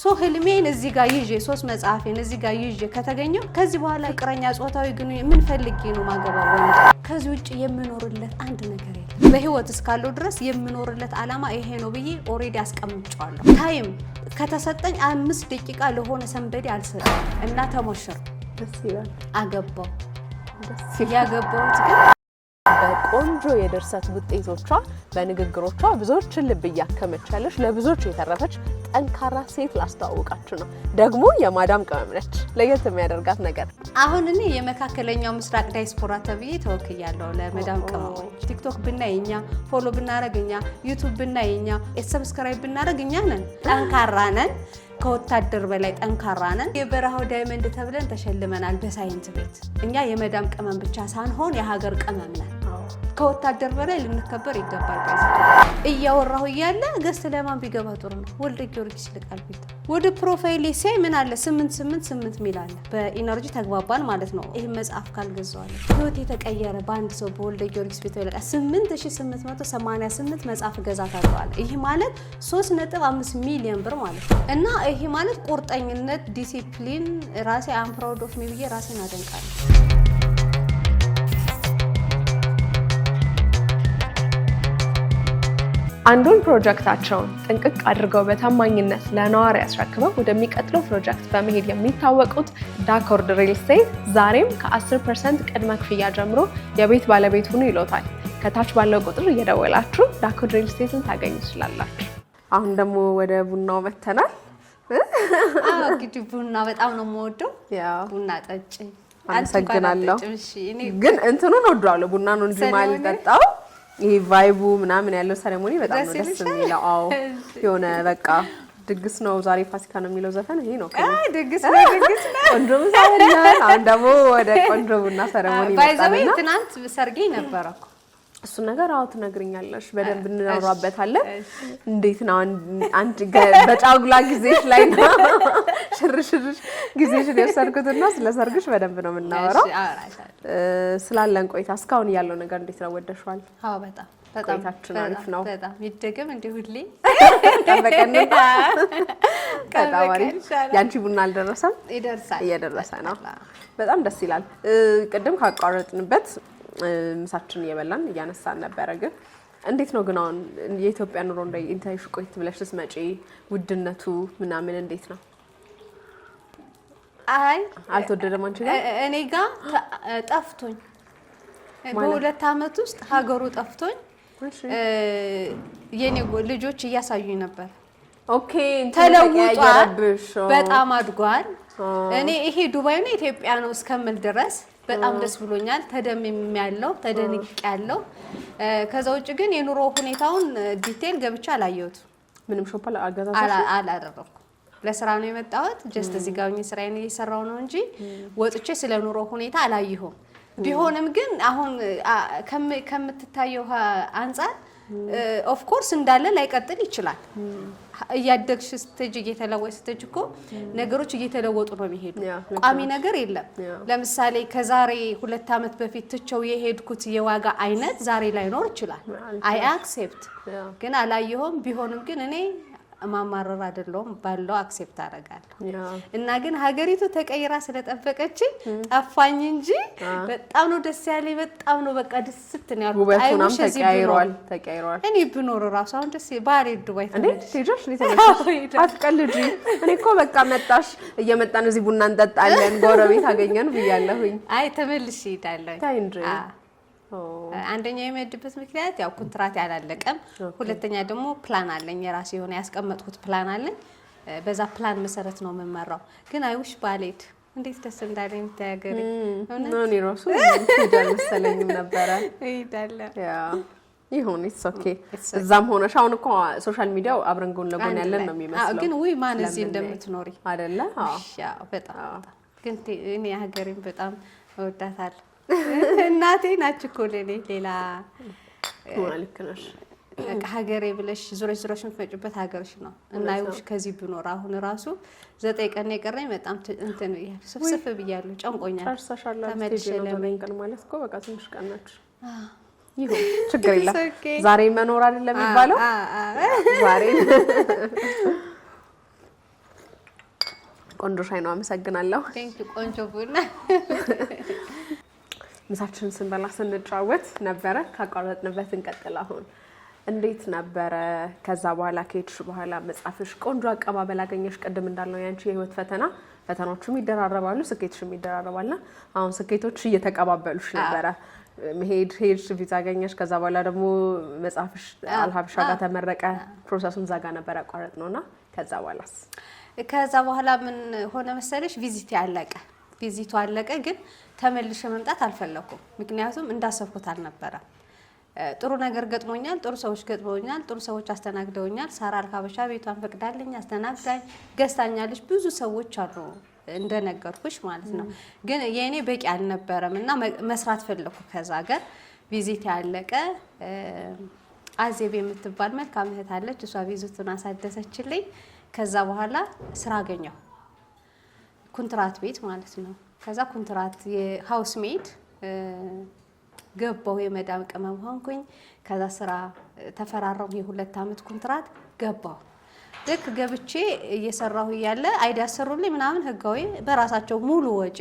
ሶ ህልሜን እዚህ ጋር ይዤ 3 መጽሐፌን እዚህ ጋር ይዤ ከተገኘው ከዚህ በኋላ ፍቅረኛ ጾታዊ ግን ምን ፈልጌ ነው ማገባው ወይ ከዚህ ውጪ የምኖርለት አንድ ነገር የለም በህይወት እስካለው ድረስ የምኖርለት ዓላማ ይሄ ነው ብዬ ኦሬዲ አስቀምጫለሁ ታይም ከተሰጠኝ 5 ደቂቃ ለሆነ ሰንበዲ አልሰጠም እና ተሞሽር ደስ ይላል አገባው ደስ ያገባውት ግን በቆንጆ የድርሰት ውጤቶቿ በንግግሮቿ ብዙዎችን ልብ ያከመች ያለሽ ለብዙዎች የተረፈች ጠንካራ ሴት ላስተዋውቃችሁ ነው ደግሞ የማዳም ቅመም ነች ለየት የሚያደርጋት ነገር አሁን እኔ የመካከለኛው ምስራቅ ዳይስፖራ ተብዬ ተወክያለሁ ለማዳም ቅመሞች ቲክቶክ ብናይኛ ፎሎ ብናረግኛ ዩቲዩብ ብናይኛ ሰብስክራይብ ብናረግኛ ነን ጠንካራ ነን ከወታደር በላይ ጠንካራ ነን የበረሃው ዳይመንድ ተብለን ተሸልመናል በሳይንስ ቤት እኛ የማዳም ቅመም ብቻ ሳንሆን የሀገር ቅመም ነን ከወታደር በላይ ልንከበር ይገባል እያወራሁ እያለ ገስት ለማን ቢገባ ጥሩ ነው ወልደ ጊዮርጊስ ልቃል ቢት ወደ ፕሮፋይል ሲያይ ምን አለ 888 ሚል አለ በኢነርጂ ተግባባን ማለት ነው ይሄ መጽሐፍ ካልገዛዋለ ህይወት የተቀየረ በአንድ ሰው በወልደ ጊዮርጊስ ቤት ወለቃ 8888 መጽሐፍ ገዛታለሁ አለ ይሄ ማለት 3.5 ሚሊዮን ብር ማለት ነው እና ይሄ ማለት ቁርጠኝነት ዲሲፕሊን ራሴ አም ፕራውድ ኦፍ ሚ ብዬ ራሴን አደንቃለሁ አንዱን ፕሮጀክታቸውን ጥንቅቅ አድርገው በታማኝነት ለነዋሪ ያስረክበው ወደሚቀጥለው ፕሮጀክት በመሄድ የሚታወቁት ዳኮርድ ሪል ስቴት ዛሬም ከ10% ቅድመ ክፍያ ጀምሮ የቤት ባለቤት ሁኑ ይሎታል። ከታች ባለው ቁጥር እየደወላችሁ ዳኮርድ ሪል ስቴትን ታገኙ ትችላላችሁ። አሁን ደግሞ ወደ ቡናው መተናል። እንግዲህ ቡና በጣም ነው የምወደው። ቡና ጠጪ። አመሰግናለሁ። ግን እንትኑን ወዷለሁ ቡና ነው እንጂ ማልጠጣው ይሄ ቫይቡ ምናምን ያለው ሰረሞኒ በጣም ነው ደስ የሚለው አዎ የሆነ በቃ ድግስ ነው ዛሬ ፋሲካ ነው የሚለው ዘፈን ይሄ ነው ድግስ ነው ቆንጆ ምሳሌ አሁን ደግሞ ወደ ቆንጆ ቡና ሰረሞኒ ባይዘው ትናንት ሰርጌ ነበረኩ እሱ ነገር አውት ነግርኛለሽ በደንብ እንናወራበታለን እንዴት ነው አንቺ በጫጉላ ጊዜሽ ላይ ነው ሽርሽር ጊዜሽ የሰርኩትና ስለ ሰርግሽ በደንብ ነው የምናወራው ስላለን ቆይታ እስካሁን ያለው ነገር እንዴት ነው ወደሽዋል አዎ በጣም ቆይታችን አሪፍ ነው በጣም ይደገም እንደ ሁሌ ተበቀነ ከታዋሪ ያንቺ ቡና አልደረሰም ይደርሳል እየደረሰ ነው በጣም ደስ ይላል ቅድም ካቋረጥንበት ምሳችን እየበላን እያነሳን ነበር ግን እንዴት ነው ግን አሁን የኢትዮጵያ ኑሮ እንደ ኢንታይሽ ቆይት ብለሽ ስትመጪ ውድነቱ ምናምን እንዴት ነው አይ አልተወደደም አንቺ ጋር እኔ ጋር ጠፍቶኝ በሁለት አመት ውስጥ ሀገሩ ጠፍቶኝ የኔ ልጆች እያሳዩኝ ነበር ኦኬ ተለውጧል በጣም አድጓል እኔ ይሄ ዱባይ ነው ኢትዮጵያ ነው እስከምል ድረስ በጣም ደስ ብሎኛል ተደምም ያለው ተደንቅ ያለው ከዛ ውጭ ግን የኑሮ ሁኔታውን ዲቴል ገብቻ አላየሁት ምንም ሾፕ አላደረኩም ለስራ ነው የመጣሁት ጀስት እዚህ ጋር ሆኜ ስራዬን እየሰራው ነው እንጂ ወጥቼ ስለ ኑሮ ሁኔታ አላየሁም ቢሆንም ግን አሁን ከምትታየው አንፃር ኦፍ ኮርስ እንዳለ ላይቀጥል ይችላል እያደግሽ ስትጅ እየተለወጠ ስትጅኮ ነገሮች እየተለወጡ ነው የሚሄዱ ቋሚ ነገር የለም ለምሳሌ ከዛሬ 2 አመት በፊት ትቸው የሄድኩት የዋጋ አይነት ዛሬ ላይ ኖር ይችላል አይ አክሴፕት ግን አላየሁም ቢሆንም ግን እኔ ማማረር አይደለም ባለው አክሴፕት አደርጋለሁ እና ግን ሀገሪቱ ተቀይራ ስለጠበቀች ጠፋኝ እንጂ በጣም ነው ደስ ያለኝ በጣም ነው በቃ ደስት ነው ያለው ውበቱንም ተቀይሯል እኔ ብኖር ራሱ አሁን ደስ ባሪ ዱባይ እንዴ ትሄጃሽ ለተመጣጣኝ አትቀልጂ እኔ እኮ በቃ መጣሽ እየመጣን እዚህ ቡና እንጠጣለን ጎረቤት አገኘን ብያለሁኝ አይ ተመልሽ ይዳለኝ ታይንጂ አንደኛ የመድበት ምክንያት ያው ኮንትራት ያላለቀም ሁለተኛ ደግሞ ፕላን አለኝ የራሴ የሆነ ያስቀመጥኩት ፕላን አለኝ በዛ ፕላን መሰረት ነው መመራው ግን አይውሽ ባሌት እንዴት ደስ እንዳለኝ ታገሪ ነው ራሱ ይዳል መሰለኝም ነበር ይዳል ያ ይሁን ኢትስ ኦኬ እዛም ሆነሽ አሁን እኮ ሶሻል ሚዲያው አብረን ጎን ለጎን ያለን ነው የሚመስለው ግን ወይ ማን እዚህ እንደምትኖሪ አይደለ ያው በጣም ግን እኔ ሀገሬን በጣም እወዳታለሁ እናቴ ናችኮ ለኔ ሌላ ማለት ነሽ ሀገሬ ብለሽ ዙረሽ የምትመጪበት ሀገርሽ ነው እና አይውሽ ከዚህ ብኖር አሁን ራሱ 9 ቀን የቀረኝ በጣም እንትን ስፍስፍ ብያለሁ ጨንቆኛል ተመልሼ ለምን ማለት እኮ በቃ ትንሽ ቀን ነች ይሁን ችግር የለም ዛሬ መኖር አይደለም የሚባለው ዛሬ ቆንጆ ሻይ ነው። አመሰግናለሁ። ቴንክ ዩ ቆንጆ ቡና። ምሳችን ስንበላ ስንጫወት ነበረ። ካቋረጥንበት እንቀጥል። አሁን እንዴት ነበረ? ከዛ በኋላ ከሄድሽ በኋላ መጽሐፍሽ ቆንጆ አቀባበል አገኘሽ? ቅድም እንዳልነው ያንቺ የህይወት ፈተናዎችም ይደራረባሉ፣ ስኬቶችም ይደራረባልና አሁን ስኬቶች እየተቀባበሉሽ ነበረ። ሄድሽ፣ ቪዛ አገኘሽ። ከዛ በኋላ ደግሞ መጽሐፍሽ አልሀበሻ ጋር ተመረቀ። ፕሮሰሱን ዛጋ ነበር ያቋረጥነውና ከዛ በኋላ ምን ሆነ መሰለሽ? ቪዚት ያለቀ። ቪዚቱ አለቀ፣ ግን ተመልሼ መምጣት አልፈለኩም። ምክንያቱም እንዳሰብኩት አልነበረም። ጥሩ ነገር ገጥሞኛል፣ ጥሩ ሰዎች ገጥሞኛል፣ ጥሩ ሰዎች አስተናግደውኛል። ሳራ አልሀበሻ ቤቷን ፈቅዳልኝ አስተናግዳኝ ገዝታኛለች። ብዙ ሰዎች አሉ እንደነገርኩሽ ማለት ነው። ግን የኔ በቂ አልነበረም እና መስራት ፈለኩ። ከዛ ሀገር ቪዚት ያለቀ አዜብ የምትባል መልካም እህት አለች። እሷ ቪዚቱን አሳደሰችልኝ። ከዛ በኋላ ስራ አገኘሁ፣ ኮንትራት ቤት ማለት ነው። ከዛ ኮንትራት የሃውስ ሜድ ገባሁ። የመዳም ቅመም ሆንኩኝ። ከዛ ስራ ተፈራረሙ። የ2 አመት ኮንትራት ገባሁ። ልክ ገብቼ እየሰራሁ እያለ አይዲያ ሰሩልኝ ምናምን ህጋዊ በራሳቸው ሙሉ ወጪ።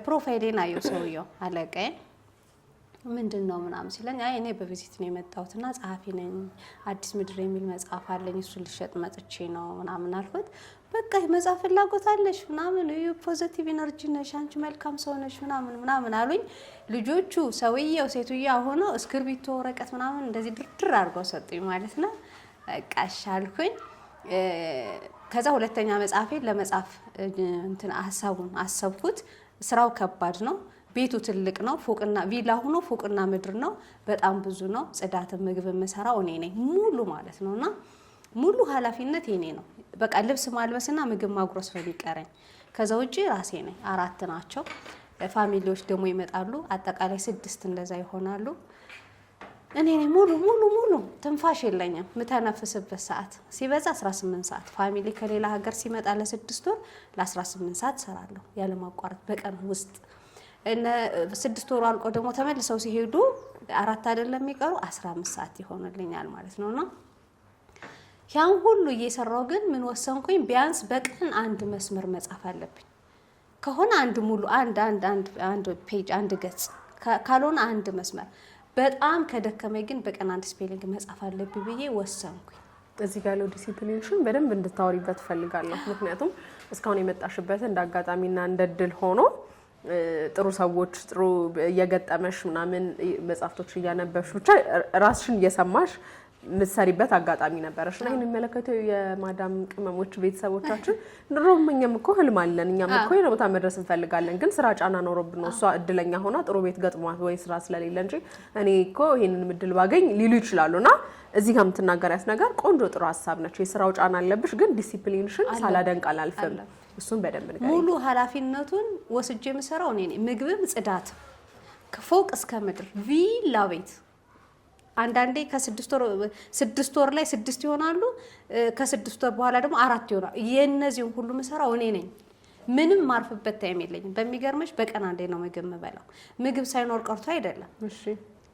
ፕሮፋይሌን አየው ሰውየው አለቀኝ። ምንድነው ምናምን ሲለኝ አይ እኔ በቪዚት ነው የመጣሁትና ጸሐፊ ነኝ፣ አዲስ ምድር የሚል መጽሐፍ አለኝ፣ እሱን ልሸጥ መጥቼ ነው ምናምን አልኩት። በቃ መጽሐፍ ፍላጎት አለሽ ምናምን፣ ፖዚቲቭ ኢነርጂ ነሽ አንቺ፣ መልካም ሰው ነሽ ምናምን አሉኝ። ልጆቹ ሰውየው ሴትዮዋ ሆኖ እስክርቢቶ ወረቀት ምናምን እንደዚህ ድርድር አድርገው ሰጡኝ ማለት ነው። በቃ አልኩኝ። ከዛ 2ኛ መጽሐፌን ለመጻፍ እንትን ሐሳቡን አሰብኩት። ስራው ከባድ ነው። ቤቱ ትልቅ ነው። ፎቅና ቪላ ሆኖ ፎቅና ምድር ነው። በጣም ብዙ ነው። ጽዳትም ምግብ የምሰራው እኔ ነኝ ሙሉ ማለት ነውና ሙሉ ኃላፊነት የኔ ነው። በቃ ልብስ ማልበስና ምግብ ማጉረስ ነው የሚቀረኝ። ከዛ ውጪ ራሴ ነኝ። 4 ናቸው። ፋሚሊዎች ደግሞ ይመጣሉ። አጠቃላይ 6 እንደዛ ይሆናሉ። እኔ ነኝ ሙሉ ትንፋሽ የለኝም። ምተነፍስበት ሰዓት ሲበዛ 18 ሰዓት። ፋሚሊ ከሌላ ሀገር ሲመጣ ለ6 ወር ለ18 ሰዓት ሰራለሁ ያለ ማቋረጥ በቀን ውስጥ። 6 ወር አልቆ ደግሞ ተመልሰው ሲሄዱ 4 አይደለም የሚቀሩ 15 ሰዓት ይሆንልኛል ማለት ነውና ያን ሁሉ እየሰራው ግን ምን ወሰንኩኝ? ቢያንስ በቀን 1 መስመር መጻፍ አለብኝ። ከሆነ አንድ ሙሉ አንድ ፔጅ አንድ ገጽ ካልሆነ 1 መስመር። በጣም ከደከመኝ ግን በቀን 1 ስፔሊንግ መጻፍ አለብኝ ብዬ ወሰንኩኝ። እዚህ ጋር ያለው ዲሲፕሊንሽን በደንብ እንድታወሪበት ፈልጋለሁ። ምክንያቱም እስካሁን የመጣሽበት እንዳጋጣሚና እንደድል ሆኖ ጥሩ ሰዎች ጥሩ እየገጠመሽ ምናምን መጽሐፍቶች እያነበብሽ ብቻ ራስሽን እየሰማሽ ምትሰሪበት አጋጣሚ ነበረሽ እና የሚመለከተው የማዳም ቅመሞች ቤተሰቦቻችን ድሮም እኛም እኮ ህልም አለን፣ እኛም እኮ የሆነ ቦታ መድረስ እንፈልጋለን፣ ግን ስራ ጫና ኖሮብን ነው። እሷ እድለኛ ሆና ጥሩ ቤት ገጥሟት ወይ ስራ ስለሌለ እንጂ እኔ እኮ ይሄንን እድል ባገኝ ሊሉ ይችላሉና እዚህ ጋር የምትናገሪያት ነገር ቆንጆ ጥሩ ሀሳብ ነች። የስራው ጫና አለብሽ፣ ግን ዲሲፕሊንሽን ሳላደንቅ አላልፍም። እሱን በደንብ ንገሪኝ። ሙሉ ኃላፊነቱን ወስጄ የምሰራው እኔ ነኝ። ምግብም ጽዳት ከፎቅ እስከ ምድር ቪላ ቤት አንዳንዴ ከ6 ወር ላይ 6 ይሆናሉ። ከ6 ወር በኋላ ደግሞ 4 ይሆናሉ። የነዚህን ሁሉ ምሰራው እኔ ነኝ። ምንም ማርፍበት ታይም የለኝም። በሚገርምሽ በቀን አንዴ ነው ምግብ የምበላው። ምግብ ሳይኖር ቀርቶ አይደለም። እሺ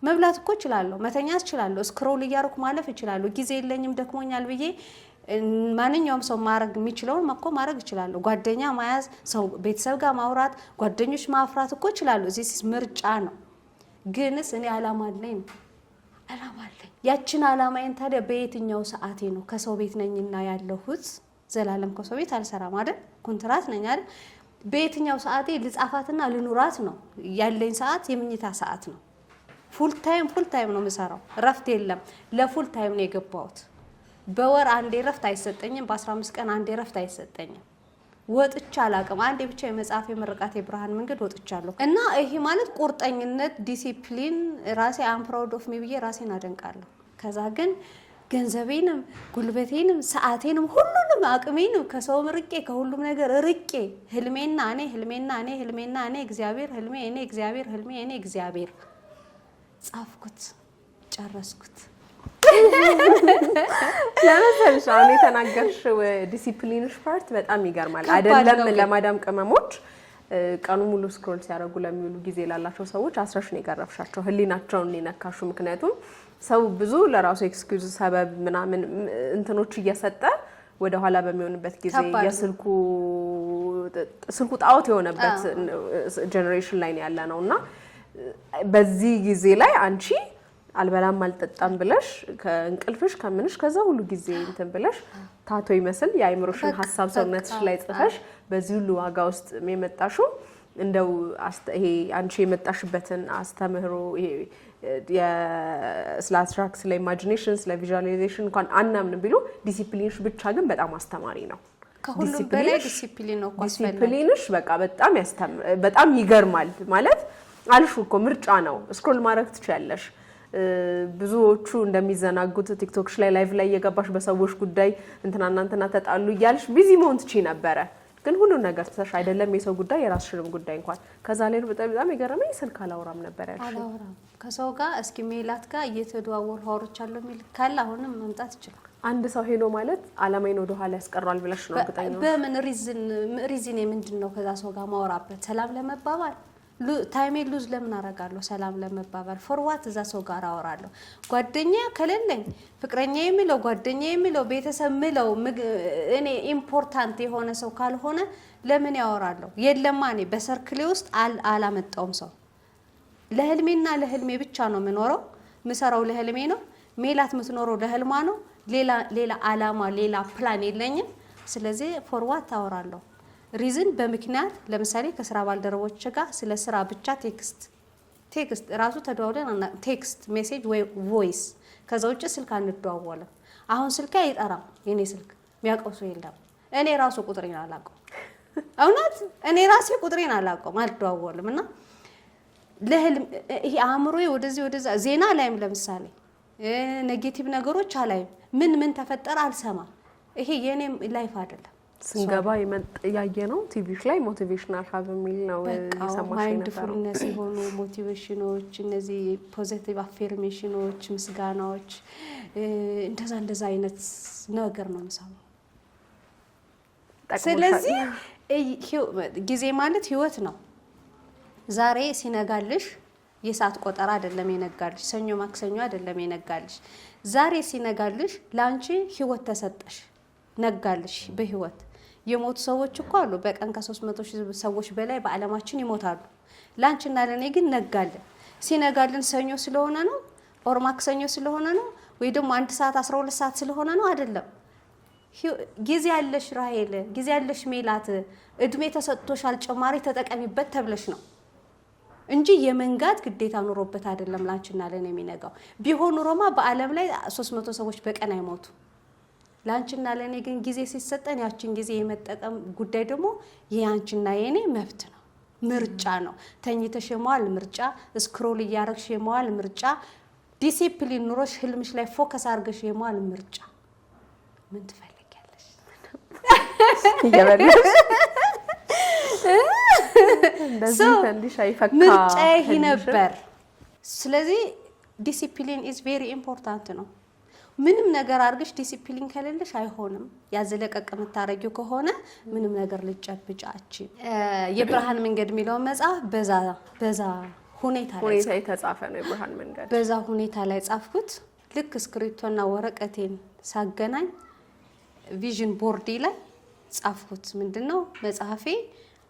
መብላት እኮ እችላለሁ፣ መተኛት እችላለሁ፣ ስክሮል እያደረኩ ማለፍ እችላለሁ። ጊዜ የለኝም ደክሞኛል ብዬ ማንኛውም ሰው ማድረግ የሚችለውን እኮ ማድረግ እችላለሁ። ጓደኛ መያዝ፣ ሰው ቤተሰብ ጋር ማውራት፣ ጓደኞች ማፍራት እኮ እችላለሁ። እዚህ ምርጫ ነው። ግንስ እኔ አላማ አለኝ። ያችን አላማዬን ታዲያ በየትኛው ሰዓቴ ነው? ከሰው ቤት ነኝና ያለሁት ዘላለም ከሰው ቤት አልሰራም አይደል? ኮንትራት ነኝ አይደል? በየትኛው ሰዓቴ ልጻፋትና ልኑራት ነው? ያለኝ ሰዓት የምኝታ ሰዓት ነው። ፉል ታይም ነው የምሰራው። ረፍት የለም። ለፉል ታይም ነው የገባሁት። በወር አንዴ ረፍት አይሰጠኝም። በ15 ቀን አንዴ ረፍት አይሰጠኝም። ወጥቻ አላቅም። አንዴ ብቻ የመጽሐፍ የምርቃት የብርሃን መንገድ ወጥቻለሁ። እና ይሄ ማለት ቁርጠኝነት፣ ዲሲፕሊን፣ ራሴ አም ፕራውድ ኦፍ ሚ ብዬ ራሴን አደንቃለሁ። ከዛ ግን ገንዘቤንም ጉልበቴንም ሰዓቴንም ሁሉንም አቅሜንም ከሰው ርቄ ከሁሉም ነገር ርቄ ህልሜና እኔ እግዚአብሔር ህልሜ እኔ እግዚአብሔር ህልሜ እኔ እግዚአብሔር ጻፍኩት፣ ጨረስኩት። ለመሰልሽ አሁን የተናገርሽው ዲሲፕሊንሽ ፓርት በጣም ይገርማል። አይደለም ለማዳም ቅመሞች ቀኑ ሙሉ ስክሮል ሲያደርጉ ለሚውሉ ጊዜ ላላቸው ሰዎች አስረሽ ነው የገረፍሻቸው፣ ህሊናቸውን የነካሹ። ምክንያቱም ሰው ብዙ ለራሱ ኤክስኪውዝ ሰበብ ምናምን እንትኖች እየሰጠ ወደ ኋላ በሚሆንበት ጊዜ የስልኩ ጣውት የሆነበት ጀነሬሽን ላይ ያለ ነውና በዚህ ጊዜ ላይ አንቺ አልበላም አልጠጣም ብለሽ ከእንቅልፍሽ ከምንሽ ከዛ ሁሉ ጊዜ እንትን ብለሽ ታቶ ይመስል የአይምሮሽን ሐሳብ ሰውነትሽ ላይ ጽፈሽ በዚህ ሁሉ ዋጋ ውስጥ የመጣሽው እንደው ይሄ አንቺ የመጣሽበትን አስተምህሮ ይሄ ስለ አብስትራክት ስለ ኢማጂኔሽን ስለ ቪዥዋላይዜሽን እንኳን አናምን ቢሉ ዲሲፕሊንሽ ብቻ ግን በጣም አስተማሪ ነው። ከሁሉም በላይ ዲሲፕሊን ነው። ዲሲፕሊንሽ በቃ በጣም ይገርማል ማለት አልሹ እኮ ምርጫ ነው። ስክሮል ማድረግ ትችያለሽ። ብዙዎቹ እንደሚዘናጉት ቲክቶክሽ ላይ ላይቭ ላይ የገባሽ በሰዎች ጉዳይ እንትና ተጣሉ እያልሽ ቢዚ መሆን ትችይ ነበረ። ግን ሁሉ ነገር ተሰሽ አይደለም የሰው ጉዳይ የራስሽንም ጉዳይ እንኳን ከዛ ላይ በጣም የገረመኝ ስልክ አላወራም ነበር ያልሽ። አላወራም ከሰው ጋር እስኪ ሜላት ጋር እየተደዋወልኩ አወራቻለሁ የሚል ካለ አሁንም መምጣት ይችላል። አንድ ሰው ሄዶ ማለት አላማዬን ወደ ኋላ ያስቀራል ብለሽ ነው እርግጠኛ? በምን ሪዝን ምንድነው ከዛ ሰው ጋር ማወራበት? ሰላም ለመባባል ታይሜ ሉዝ ለምን አረጋለሁ? ሰላም ለመባባል ፎርዋት እዛ ሰው ጋር አወራለሁ። ጓደኛ ከሌለኝ ፍቅረኛ የሚለው ጓደኛ የሚለው ቤተሰብ የሚለው እኔ ኢምፖርታንት የሆነ ሰው ካልሆነ ለምን ያወራለሁ? የለማ እኔ በሰርክሌ ውስጥ አላመጣውም ሰው። ለህልሜና ለህልሜ ብቻ ነው የምኖረው። ምሰራው ለህልሜ ነው። ሜላት የምትኖረው ለህልማ ነው። ሌላ አላማ ሌላ ፕላን የለኝም። ስለዚህ ፎርዋት አወራለሁ። ሪዝን በምክንያት ለምሳሌ ከስራ ባልደረቦች ጋር ስለ ስራ ብቻ ቴክስት ራሱ ተደዋውለን ቴክስት ሜሴጅ ወይ ቮይስ ከዛ ውጭ ስልክ አንደዋወለም። አሁን ስልክ አይጠራም። የኔ ስልክ የሚያውቀው ሰው የለም። እኔ ራሱ ቁጥሬን አላውቀውም። እውነት እኔ ራሴ ቁጥሬን አላውቀውም፣ አልደዋወልም። እና ለህልም ይሄ አእምሮዬ ወደዛ ዜና ላይም ለምሳሌ ኔጌቲቭ ነገሮች አላይም። ምን ተፈጠረ አልሰማም። ይሄ የኔ ላይፍ አይደለም። ስንገባ ያየ ነው ቲቪሽ ላይ ሞቲቬሽናል ሀብ የሚል ነው የሰማሽ ነበር። ማይንድፉልነስ የሆኑ ሞቲቬሽኖች፣ እነዚህ ፖዚቲቭ አፌርሜሽኖች፣ ምስጋናዎች እንደዛ አይነት ነገር ነው የምሰማው። ስለዚህ ጊዜ ማለት ህይወት ነው። ዛሬ ሲነጋልሽ የሰዓት ቆጠራ አይደለም የነጋልሽ፣ ሰኞ ማክሰኞ አይደለም የነጋልሽ። ዛሬ ሲነጋልሽ ላንቺ ህይወት ተሰጠሽ፣ ነጋልሽ በህይወት የሞቱ ሰዎች እኮ አሉ። በቀን ከ300,000 ሰዎች በላይ በአለማችን ይሞታሉ። ላንቺና ለኔ ግን ነጋልን። ሲነጋልን ሰኞ ስለሆነ ነው ኦር ማክሰኞ ስለሆነ ነው ወይ ደግሞ 1 ሰዓት 12 ሰዓት ስለሆነ ነው አይደለም። ጊዜ ያለሽ ራሄል፣ ጊዜ ያለሽ ሜላት፣ እድሜ ተሰጥቶሻል ጨማሪ ተጠቀሚበት ተብለሽ ነው እንጂ የመንጋት ግዴታ ኑሮበት አይደለም። ላንቺና ለኔ የሚነጋው ቢሆን ኑሮማ በአለም ላይ 300 ሰዎች በቀን አይሞቱ። ላንቺና ለኔ ግን ጊዜ ሲሰጠን ያችን ጊዜ የመጠቀም ጉዳይ ደግሞ የያንቺና የኔ መብት ነው፣ ምርጫ ነው። ተኝተሽ የመዋል ምርጫ፣ ስክሮል እያረግሽ የመዋል ምርጫ፣ ዲሲፕሊን ኑሮሽ ህልምሽ ላይ ፎከስ አድርገሽ የመዋል ምርጫ። ምን ትፈልጊያለሽ? ይገበልሽ እንደዚህ ተንዲሽ አይፈካ ምርጫ ይሄ ነበር። ስለዚህ ዲሲፕሊን ኢዝ ቬሪ ኢምፖርታንት ነው። ምንም ነገር አድርገሽ ዲሲፕሊን ከሌለሽ አይሆንም። ያዘለቀቅ የምታረጊው ከሆነ ምንም ነገር ልጨብጫች። የብርሃን መንገድ የሚለው መጽሐፍ በዛ ሁኔታ የተጻፈ ነው። የብርሃን መንገድ በዛ ሁኔታ ላይ ጻፍኩት። ልክ ስክሪፕቶና ወረቀቴን ሳገናኝ ቪዥን ቦርዲ ላይ ጻፍኩት። ምንድነው መጽሐፌ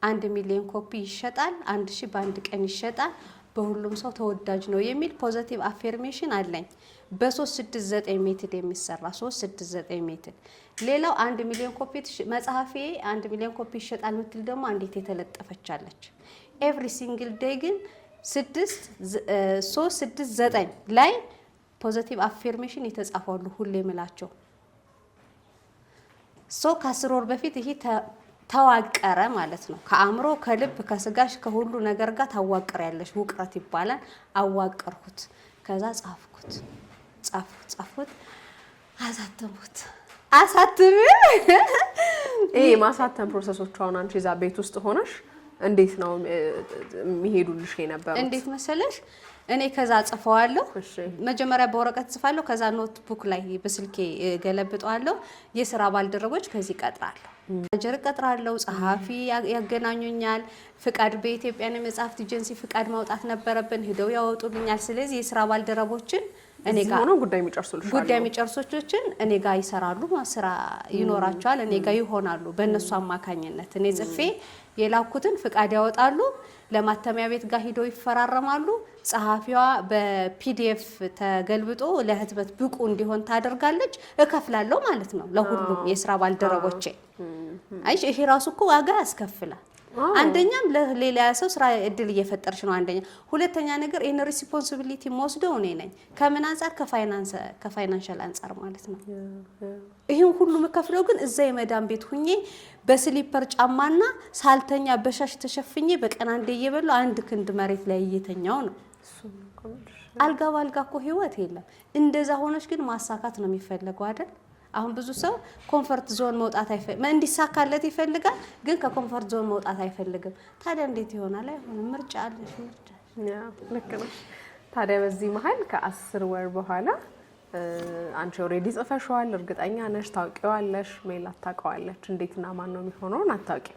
1 ሚሊዮን ኮፒ ይሸጣል፣ 1000 በአንድ ቀን ይሸጣል፣ በሁሉም ሰው ተወዳጅ ነው የሚል ፖዚቲቭ አፌርሜሽን አለኝ። በ369 ሜትድ የሚሰራ 369 ሜትድ። ሌላው 1 ሚሊዮን ኮፒ መጽሐፌ 1 ሚሊዮን ኮፒ ይሸጣል ምትል ደግሞ አንዴት የተለጠፈቻለች። ኤቭሪ ሲንግል ዴይ ግን 369 ላይ ፖዚቲቭ አፌርሜሽን የተጻፈሉ ሁሌ ምላቸው ከ10 ወር በፊት ይሄ ተዋቀረ ማለት ነው። ከአእምሮ ከልብ ከስጋሽ ከሁሉ ነገር ጋር ታዋቀር ያለሽ ውቅረት ይባላል። አዋቀርኩት። ከዛ ጻፍኩት አሳትም ይሄ ማሳተም ፕሮሰሶች አሁን አንቺ እዛ ቤት ውስጥ ሆነሽ እንዴት ነው የሚሄዱልሽ የነበረው? እንዴት መሰለሽ እኔ ከዛ ጽፈዋለሁ። መጀመሪያ በወረቀት ጽፋለሁ። ከዛ ኖትቡክ ላይ በስልኬ ገለብጠዋለሁ። የስራ ባልደረቦች ከዚህ ቀጥራለሁ፣ ማኔጀር ቀጥራለሁ፣ ጸሐፊ ያገናኙኛል። ፍቃድ በኢትዮጵያ የመጽሐፍት ኤጀንሲ ፍቃድ ማውጣት ነበረብን፣ ሄደው ያወጡልኛል። ስለዚህ የስራ ባልደረቦችን እኔ ጋር ሆኖ ጉዳይ የሚጨርሶችን እኔ ጋር ይሰራሉ ስራ ይኖራቸዋል እኔ ጋር ይሆናሉ በእነሱ አማካኝነት እኔ ጽፌ የላኩትን ፍቃድ ያወጣሉ ለማተሚያ ቤት ጋር ሄደው ይፈራረማሉ ጸሐፊዋ በፒዲኤፍ ተገልብጦ ለህትመት ብቁ እንዲሆን ታደርጋለች እከፍላለሁ ማለት ነው ለሁሉም የስራ ባልደረቦቼ አይሽ ይሄ ራሱ እኮ ዋጋ ያስከፍላል አንደኛም ለሌላ ሰው ስራ እድል እየፈጠርሽ ነው አንደኛ ሁለተኛ ነገር ኢን ሪስፖንሲቢሊቲ ወስደው እኔ ነኝ ከምን አንፃር ከፋይናንሻል አንፃር ማለት ነው ይሄን ሁሉ መከፍለው ግን እዛ የመዳም ቤት ሁኜ በስሊፐር ጫማና ሳልተኛ በሻሽ ተሸፍኜ በቀን አንዴ እየበላው አንድ ክንድ መሬት ላይ እየተኛው ነው አልጋ ባልጋ እኮ ህይወት የለም እንደዛ ሆነሽ ግን ማሳካት ነው የሚፈልገው አይደል አሁን ብዙ ሰው ኮምፎርት ዞን መውጣት አይፈልግም እንዲሳካለት ይፈልጋል ግን ከኮምፎርት ዞን መውጣት አይፈልግም ታዲያ እንዴት ይሆናል አይሆንም ምርጫ አለሽ ልክ ነው ታዲያ በዚህ መሃል ከ10 ወር በኋላ አንቺ ኦሬዲ ጽፈሽዋል እርግጠኛ ነሽ ታውቂዋለሽ ሜላት ታውቀዋለች እንዴትና ማን ነው የሚሆነው አታውቂ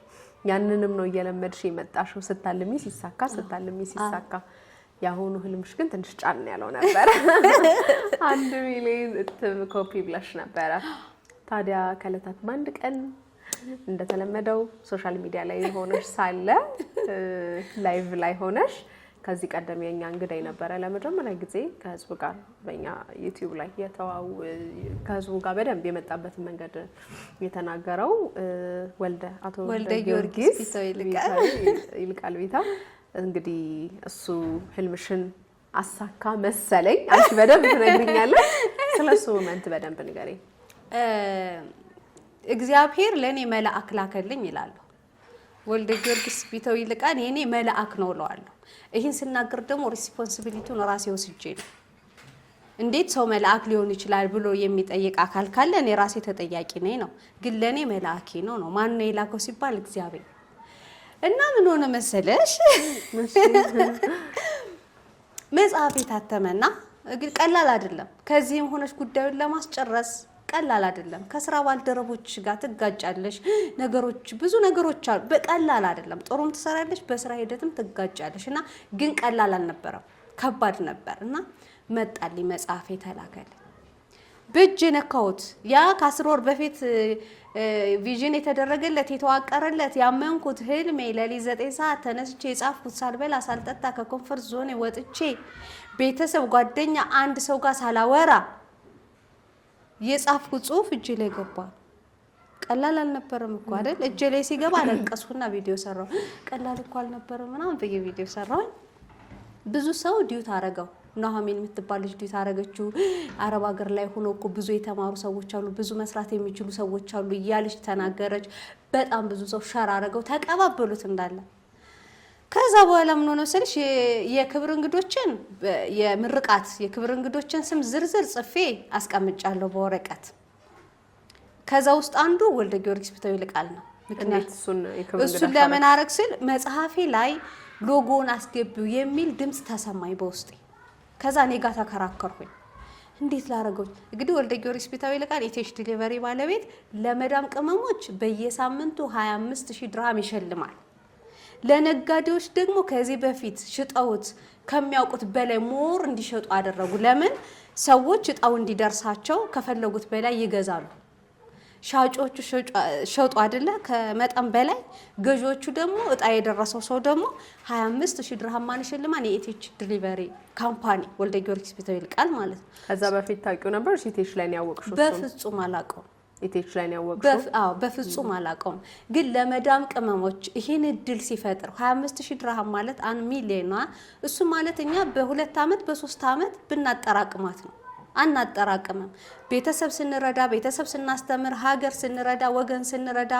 ያንንም ነው እየለመድሽ የመጣሽው ስታልሚ ሲሳካ ያሁኑ ህልምሽ ግን ትንሽ ጫን ያለው ነበር 1 ሚሊዮን እትም ኮፒ ብለሽ ነበር ታዲያ ከለታት ባንድ ቀን እንደተለመደው ሶሻል ሚዲያ ላይ ሆነሽ ሳለ ላይቭ ላይ ሆነሽ ከዚህ ቀደም የኛ እንግዳይ ነበር ለመጀመሪያ ጊዜ ከህዝብ ጋር በእኛ ዩቲዩብ ላይ ከህዝቡ ጋር በደንብ የመጣበት መንገድ የተናገረው አቶ ወልደ ጊዮርጊስ ይልቃል ቤታ እንግዲህ እሱ ህልምሽን አሳካ መሰለኝ አንቺ በደንብ ትነግሪኛለሽ ስለሱ ሞመንት በደንብ ንገሪኝ እግዚአብሔር ለኔ መልአክ ላከልኝ ይላል ወልደ ጊዮርጊስ ቢተው ይልቃል የኔ መልአክ ነው እለዋለሁ ይሄን ስናገር ደግሞ ሪስፖንሲቢሊቲውን ራሴ ወስጄ ነው እንዴት ሰው መልአክ ሊሆን ይችላል ብሎ የሚጠይቅ አካል ካለ እኔ ራሴ ተጠያቂ ነኝ ነው ግን ለኔ መልአኪ ነው ማን ነው የላከው ሲባል እግዚአብሔር እና ምን ሆነ መሰለሽ መጽሐፍ የታተመና ግን ቀላል አይደለም ከዚህም ሆነሽ ጉዳዩን ለማስጨረስ ቀላል አይደለም ከስራ ባልደረቦች ጋር ትጋጫለሽ ነገሮች ብዙ ነገሮች አሉ በቀላል አይደለም ጥሩም ትሰራለሽ በስራ ሂደትም ትጋጫለሽና ግን ቀላል አልነበረም ከባድ ነበርና መጣልኝ መጽሐፍ የተላከለ በእጅ ነካውት ያ ከ10 ወር በፊት ቪዥን የተደረገለት የተዋቀረለት ያመንኩት ህልሜ ለሊት 9 ሰዓት ተነስቼ የጻፍኩት ሳልበላ ሳልጠጣ ከኮንፈርት ዞን ወጥቼ ቤተሰብ ጓደኛ አንድ ሰው ጋር ሳላወራ የጻፍኩት ጽሁፍ እጄ ላይ ገባ ቀላል አልነበረም እኮ አይደል እጄ ላይ ሲገባ አለቀስኩና ቪዲዮ ሰራው ቀላል እኮ አልነበረም ምናምን ቪዲዮ ሰራው ብዙ ሰው ዲዩት አረጋው ኑሐሚን የምትባል ልጅ ዲዩት አረገችው አረብ ሀገር ላይ ሆኖ እኮ ብዙ የተማሩ ሰዎች አሉ ብዙ መስራት የሚችሉ ሰዎች አሉ እያለች ተናገረች በጣም ብዙ ሰው ሸር አረጋው ተቀባበሉት እንዳለ ከዛ በኋላ ምን ሆነ መሰለሽ የክብር እንግዶችን የምርቃት የክብር እንግዶችን ስም ዝርዝር ጽፌ አስቀምጫለሁ በወረቀት ከዛ ውስጥ አንዱ ወልደ ጊዮርጊስ ቢተው ይልቃል ነው ምክንያት እሱን ለምን አረግ ስል መጽሐፌ ላይ ሎጎን አስገቢው የሚል ድምጽ ተሰማኝ በውስጤ ከዛ እኔ ጋር ተከራከርኩኝ እንዴት ላረጋው እንግዲህ ወልደ ጊዮርጊስ ቢተው ይልቃል ኢቴሽ ዲሊቨሪ ባለቤት ለመዳም ቅመሞች በየሳምንቱ 25000 ድርሃም ይሸልማል ለነጋዴዎች ደግሞ ከዚህ በፊት ሽጣውት ከሚያውቁት በላይ ሞር እንዲሸጡ አደረጉ ለምን ሰዎች እጣው እንዲደርሳቸው ከፈለጉት በላይ ይገዛሉ ሻጮቹ ሸጡ አይደለ ከመጠን በላይ ገዢዎቹ ደግሞ እጣ የደረሰው ሰው ደግሞ 25000 ድርሃም ማን ይሸልማል የኢቴች ዲሊቨሪ ካምፓኒ ወልደ ጊዮርጊስ ቢተው ይልቃል ማለት ነው ከዛ በፊት ታውቂው ነበር ኢቴች ላይ ነው ያወቅሽው በፍጹም አላውቀው ኢቴች ላይ ነው ያወቅሽው በፍጹም አላውቀውም ግን ለመዳም ቅመሞች ይሄን እድል ሲፈጥር 25000 ድርሃም ማለት 1 ሚሊዮን ነው እሱ ማለት እኛ በ2 አመት በ3 አመት ብናጠራቅማት ነው አናጠራቅምም ቤተሰብ ስንረዳ ቤተሰብ ስናስተምር ሀገር ስንረዳ ወገን ስንረዳ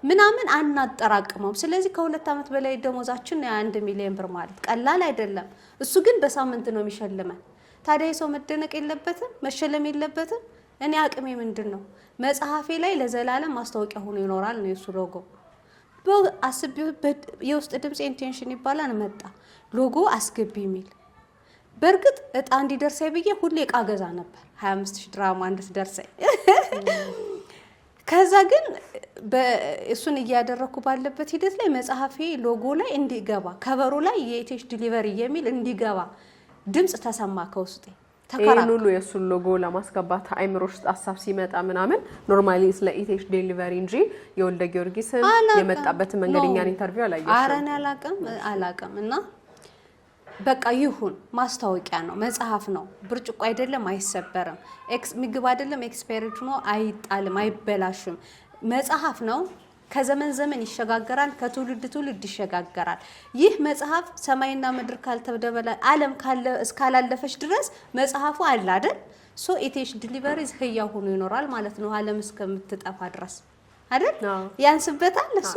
ምናምን አናጠራቅመው ስለዚህ ከ2 አመት በላይ ደሞዛችን 1 ሚሊዮን ብር ማለት ቀላል አይደለም እሱ ግን በሳምንት ነው የሚሸልመን ታዲያ ሰው መደነቅ የለበትም መሸለም የለበትም እኔ አቅሜ ምንድነው መጽሐፌ ላይ ለዘላለም ማስታወቂያ ሆኖ ይኖራል ነው እሱ ሎጎ በአስቢው የውስጥ ድምጽ ኢንቴንሽን ይባላል መጣ ሎጎ አስገቢ የሚል በርግጥ እጣ እንዲደርሰኝ ብዬ ሁሌ እቃ ገዛ ነበር 25000 ድርሃም እንድትደርሰኝ ከዛ ግን እሱን እያደረኩ ባለበት ሂደት ላይ መጽሐፌ ሎጎ ላይ እንዲገባ ከበሩ ላይ የኢቴች ዲሊቨሪ የሚል እንዲገባ ድምጽ ተሰማ ከውስጤ ተከራክሩ የሱን ሎጎ ለማስገባት አይምሮሽ ሐሳብ ሲመጣ ምናምን ኖርማሊ ስለ ኢቴሽ ዴሊቨሪ እንጂ የወልደ ጊዮርጊስ የመጣበት መንገደኛን ኢንተርቪው አላየሽም? አረን አላቀም እና በቃ ይሁን ማስታወቂያ ነው፣ መጽሐፍ ነው፣ ብርጭቆ አይደለም፣ አይሰበርም፣ ምግብ አይደለም፣ ኤክስፓየርድ ነው፣ አይጣልም፣ አይበላሽም፣ መጽሐፍ ነው። ከዘመን ዘመን ይሸጋገራል፣ ከትውልድ ትውልድ ይሸጋገራል። ይህ መጽሐፍ ሰማይና ምድር ካልተደበላ ዓለም ካለ እስካላለፈች ድረስ መጽሐፉ አለ አይደል? ሶ ኢቴሽ ዲሊቨሪዝ ህያው ሆኖ ይኖራል ማለት ነው ዓለም እስከምትጠፋ ድረስ አይደል? ያንስበታል እሱ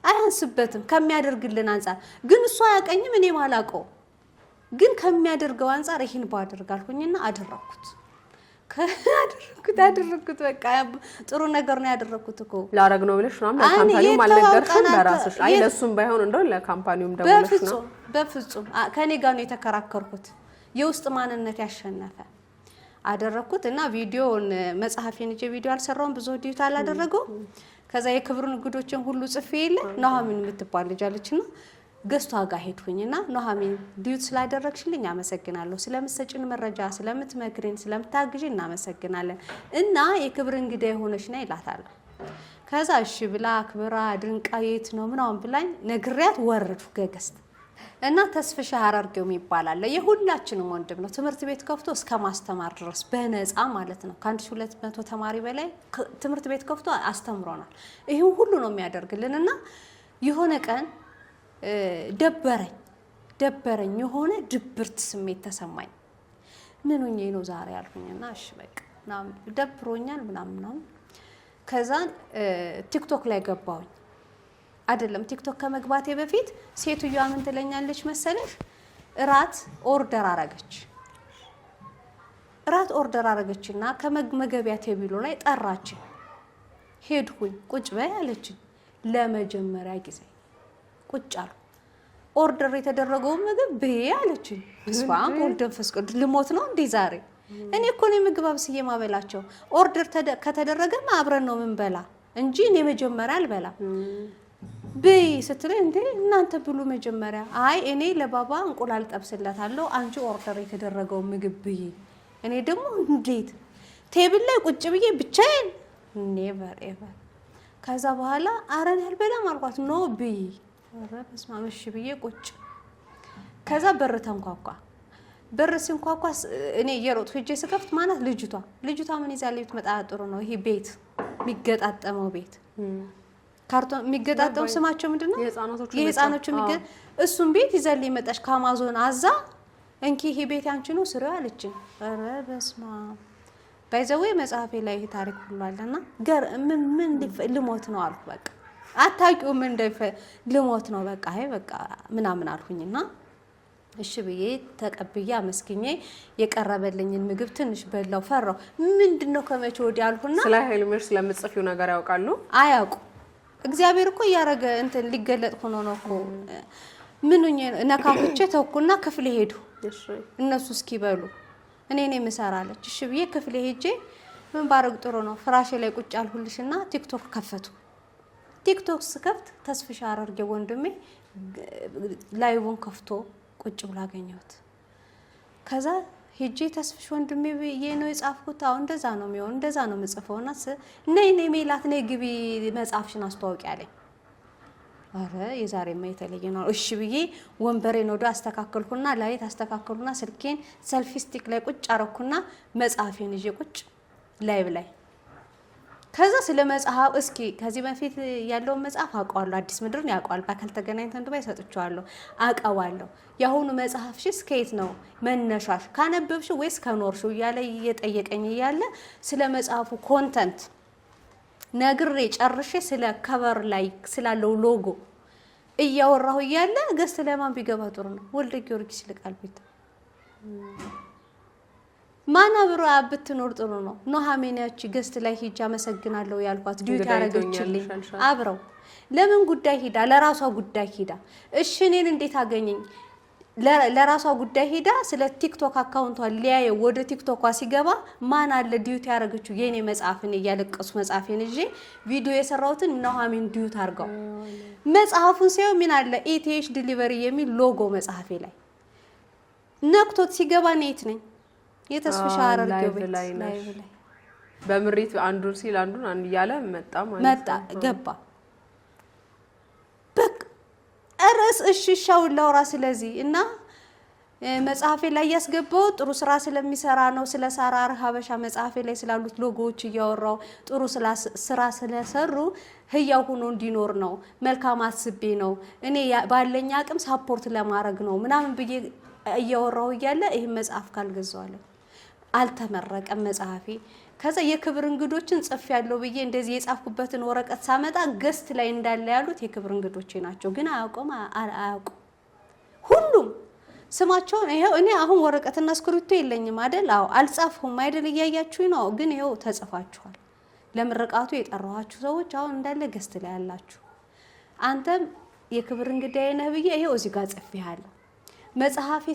አያንስበትም ከሚያደርግልን አንፃር። ግን እሱ አያቀኝም እኔ ማላቀው፣ ግን ከሚያደርገው አንፃር ይሄን ባደርጋልኩኝና አደረኩት። አደረኩት በቃ ጥሩ ነገር ነው ያደረኩት እኮ ላረግ ነው ብለሽ ነው ለካምፓኒው ማለገርሽም በራስሽ አይ ለሱም ባይሆን እንደው ለካምፓኒውም ደውለሽ ነው። በፍጹም ከኔ ጋር ነው የተከራከርኩት። የውስጥ ማንነት ያሸነፈ አደረኩት እና ቪዲዮን መጽሐፌን እጄ ቪዲዮ አልሰራውም፣ ብዙ ዲዩት አላደረገው። ከዛ የክብሩን እንግዶችን ሁሉ ጽፌ የለ ኑሐሚን የምትባል ልጅ አለችና ገስቷ ጋር ሄድኩኝና ኑሐሚን ዲዩት ስላደረግሽልኝ አመሰግናለሁ፣ ስለምትሰጪን መረጃ ስለምትመክሪን ስለምታግዢን እናመሰግናለን እና የክብር እንግዳ የሆነሽ ነው ይላታል። ከዛ እሺ ብላ አክብራ ድንቃ የት ነው ምናምን ብላኝ ነግሪያት ወረድኩ ገገስት እና ተስፍሻ አራርጌው ይባላል የሁላችንም ወንድም ነው። ትምህርት ቤት ከፍቶ እስከ ማስተማር ድረስ በነፃ ማለት ነው። ከ1200 ተማሪ በላይ ትምህርት ቤት ከፍቶ አስተምሮናል። ይሄን ሁሉ ነው የሚያደርግልንና የሆነ ቀን ደበረኝ የሆነ ድብርት ስሜት ተሰማኝ። ምን ሆኜ ነው ዛሬ አልኩኝና እሺ በቃ ደብሮኛል ምናምን። ከዛ ቲክቶክ ላይ ገባሁኝ። አይደለም ቲክቶክ ከመግባቴ በፊት ሴትዮዋ ምን ትለኛለች መሰለሽ? እራት ኦርደር አረገችና ከመገቢያ ቴብሉ ላይ ጠራችኝ። ሄድኩኝ። ቁጭ በይ አለችኝ። ለመጀመሪያ ጊዜ ቁጭ አልኩ። ኦርደር የተደረገው ምግብ በይ አለችኝ። ስፋም ኦርደር ፈስቆ ልሞት ነው እንዴ ዛሬ? እኔ እኮ ነው ምግብ አብስዬ ማበላቸው። ኦርደር ከተደረገ አብረን ነው ምን በላ እንጂ እኔ መጀመሪያ አልበላ በይ ስትለኝ እንዴ እናንተ ብሉ መጀመሪያ። አይ እኔ ለባባ እንቁላል ጠብስለታለሁ፣ አንቺ ኦርደር የተደረገው ምግብ በይ። እኔ ደግሞ እንዴት ቴብል ላይ ቁጭ ብዬ ብቻዬን ኔቨር ኤቨር። ከዛ በኋላ አረን ያልበላም አልኳት። ኖ በይ ኧረ በስመ አብ እሺ ብዬ ቁጭ። ከዛ በር ተንኳኳ። በር ሲንኳኳ እኔ እየሮጥኩ ሂጄ ስከፍት ማናት ልጅቷ ምን ይዛለች ብትመጣ ጥሩ ነው። ይሄ ቤት የሚገጣጠመው ቤት ካርቶን የሚገጣጠሙ ስማቸው ምንድነው? የህፃኖቹ እሱን ቤት ይዘልኝ መጣች ከአማዞን አዛ። እንኪ ይሄ ቤት ያንቺ ነው ስሪው አለችኝ። ኧረ በስመ አብ ባይዘዌ መጽሐፌ ላይ ይሄ ታሪክ ሁሉ አለና ምን ልሞት ነው አልኩ። በቃ አታውቂው ምን ልሞት ነው በቃ አይ በቃ ምናምን አልኩኝና እሺ ብዬ ተቀብዬ አመስግኜ የቀረበልኝን ምግብ ትንሽ በላው። ፈራው ምንድነው ከመቼ ወዲህ አልኩና ስለ ሄልሜር ስለምጽፊው ነገር ያውቃሉ? አያውቁ። እግዚአብሔር እኮ ያረገ እንትን ሊገለጥ ሆኖ ነው እኮ ምንኝ ነካክቼ ተውኩና ክፍሌ ሄዱ። እነሱ እስኪበሉ እኔ መሰራለች። እሺ ብዬ ክፍሌ ሄጄ ምን ባረግ ጥሩ ነው ፍራሽ ላይ ቁጭ አልሁልሽና ቲክቶክ ከፈቱ። ቲክቶክ ስከፍት ተስፍሻ አራርጌ ወንድሜ ላይቡን ከፍቶ ቁጭ ብሎ አገኘሁት። ከዛ ሄጄ ተስፍሽ ወንድሜ ነው የጻፍኩት። አሁን እንደዛ ነው የሚሆን እንደዛ ነው የምጽፈውና ነይ ሜላት ነይ ግቢ መጽሐፍሽን አስተዋውቂ አለኝ። አረ የዛሬማ የተለየ ነው። እሺ ብዬ ወንበሬን ወደ አስተካከልኩና ላይት አስተካከልኩና ስልኬን ሰልፊ ስቲክ ላይ ቁጭ አረኩና መጽሐፌን ይዤ ቁጭ ላይቭ ላይ። ከዛ ስለ መጽሐፍ እስኪ ከዚህ በፊት ያለውን መጽሐፍ አውቀዋለሁ። አዲስ ምድርን ያውቀዋል። በአካል ተገናኝተን ዱባይ ሰጥቻለሁ አውቀዋለሁ። ያሁኑ መጽሐፍሽስ ከየት ነው መነሻሽ? ካነበብሽው ወይስ ከኖርሽው እያለ እየጠየቀኝ እያለ ስለ መጽሐፉ ኮንተንት ነግሬ ጨርሼ ስለ ከቨር ላይ ስላለው ሎጎ እያወራሁ እያለ ገስት ለማን ቢገባ ጥሩ ነው? ወልደ ጊዮርጊስ ይልቃል ቤት ማን አብሮ ብትኖር ጥሩ ነው? ኑሐሚን ያቺ ገስት ላይ ሂጅ አመሰግናለሁ ያልኳት ዲዩቲ አረገችልኝ። አብረው ለምን ጉዳይ ሄዳ ለራሷ ጉዳይ ሄዳ እሺ እኔን እንዴት አገኘኝ? ለራሷ ጉዳይ ሄዳ ስለ ቲክቶክ አካውንቷ ሊያየው ወደ ቲክቶኳ ሲገባ ማን አለ ዲዩቲ ያረገችው የኔ መጽሐፍን እያለቀሱ መጽሐፌን ይዤ ቪዲዮ የሰራሁትን ኑሐሚን ዲዩቲ አርጋው መጽሐፉን ሲያዩ ምን አለ ኢቲኤች ዲሊቨሪ የሚል ሎጎ መጽሐፌ ላይ ነክቶት ሲገባ ነው የት ነኝ የተስፍሻ አረርገው ቤት ላይ በምሪት አንዱን ሲል አንዱን አንድ ያለ መጣ ማለት መጣ ገባ በቃ እርስ እሺሻው ላውራ ስለዚህ እና መጽሐፌ ላይ ያስገባው ጥሩ ስራ ስለሚሰራ ነው ስለ ሳራ ሀበሻ መጽሐፌ ላይ ስላሉት ሎጎዎች እያወራው ጥሩ ስራ ስለሰሩ ህያው ሆኖ እንዲኖር ነው መልካም አስቤ ነው እኔ ባለኛ አቅም ሳፖርት ለማድረግ ነው ምናምን ብዬ እያወራው እያለ ይሄ መጽሐፍ ካልገዛዋለ አልተመረቀም መጽሐፌ ከዛ የክብር እንግዶችን ጽፍ ያለው ብዬ እንደዚህ የጻፍኩበትን ወረቀት ሳመጣ ገስት ላይ እንዳለ ያሉት የክብር እንግዶቼ ናቸው ግን አያውቁም ሁሉም ስማቸው ይሄው እኔ አሁን ወረቀትና ስክሪፕቶ የለኝም አይደል አው አልጻፍኩም አይደል እያያችሁኝ ነው ግን ይሄው ተጽፋችኋል ለምርቃቱ የጠራኋችሁ ሰዎች አሁን እንዳለ ገስት ላይ ያላችሁ አንተም የክብር እንግዳዬ ነህ ብዬ ይሄው እዚህ ጋር ጽፌሃለሁ መጽሐፌ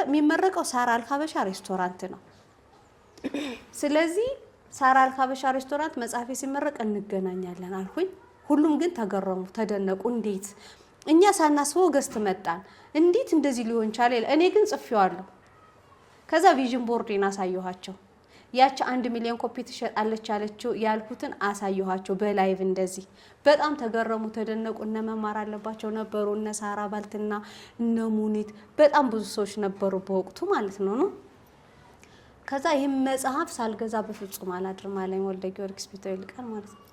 የሚመረቀው ሳራ አልካበሻ ሬስቶራንት ነው ስለዚህ ሳራ አልካበሻ ሬስቶራንት መጽሐፌ ሲመረቅ እንገናኛለን አልኩኝ ሁሉም ግን ተገረሙ ተደነቁ እንዴት እኛ ሳናስበው ገስት መጣን እንዴት እንደዚህ ሊሆን ቻለ እኔ ግን ጽፌዋለሁ ከዛ ቪዥን ቦርዴን አሳየኋቸው ያቺ 1 ሚሊዮን ኮፒ ትሸጣለች አለችው ያልኩትን አሳየኋቸው በላይቭ እንደዚህ በጣም ተገረሙ ተደነቁ እነ መማር አለባቸው ነበሩ እነ ሳራ ባልትና እነ ሙኒት በጣም ብዙ ሰዎች ነበሩ በወቅቱ ማለት ነው ከዛ ይሄን መጽሐፍ ሳልገዛ በፍጹም አላድርም አለኝ ወልደ ጊዮርጊስ ቢተው ይልቃል ማለት ነው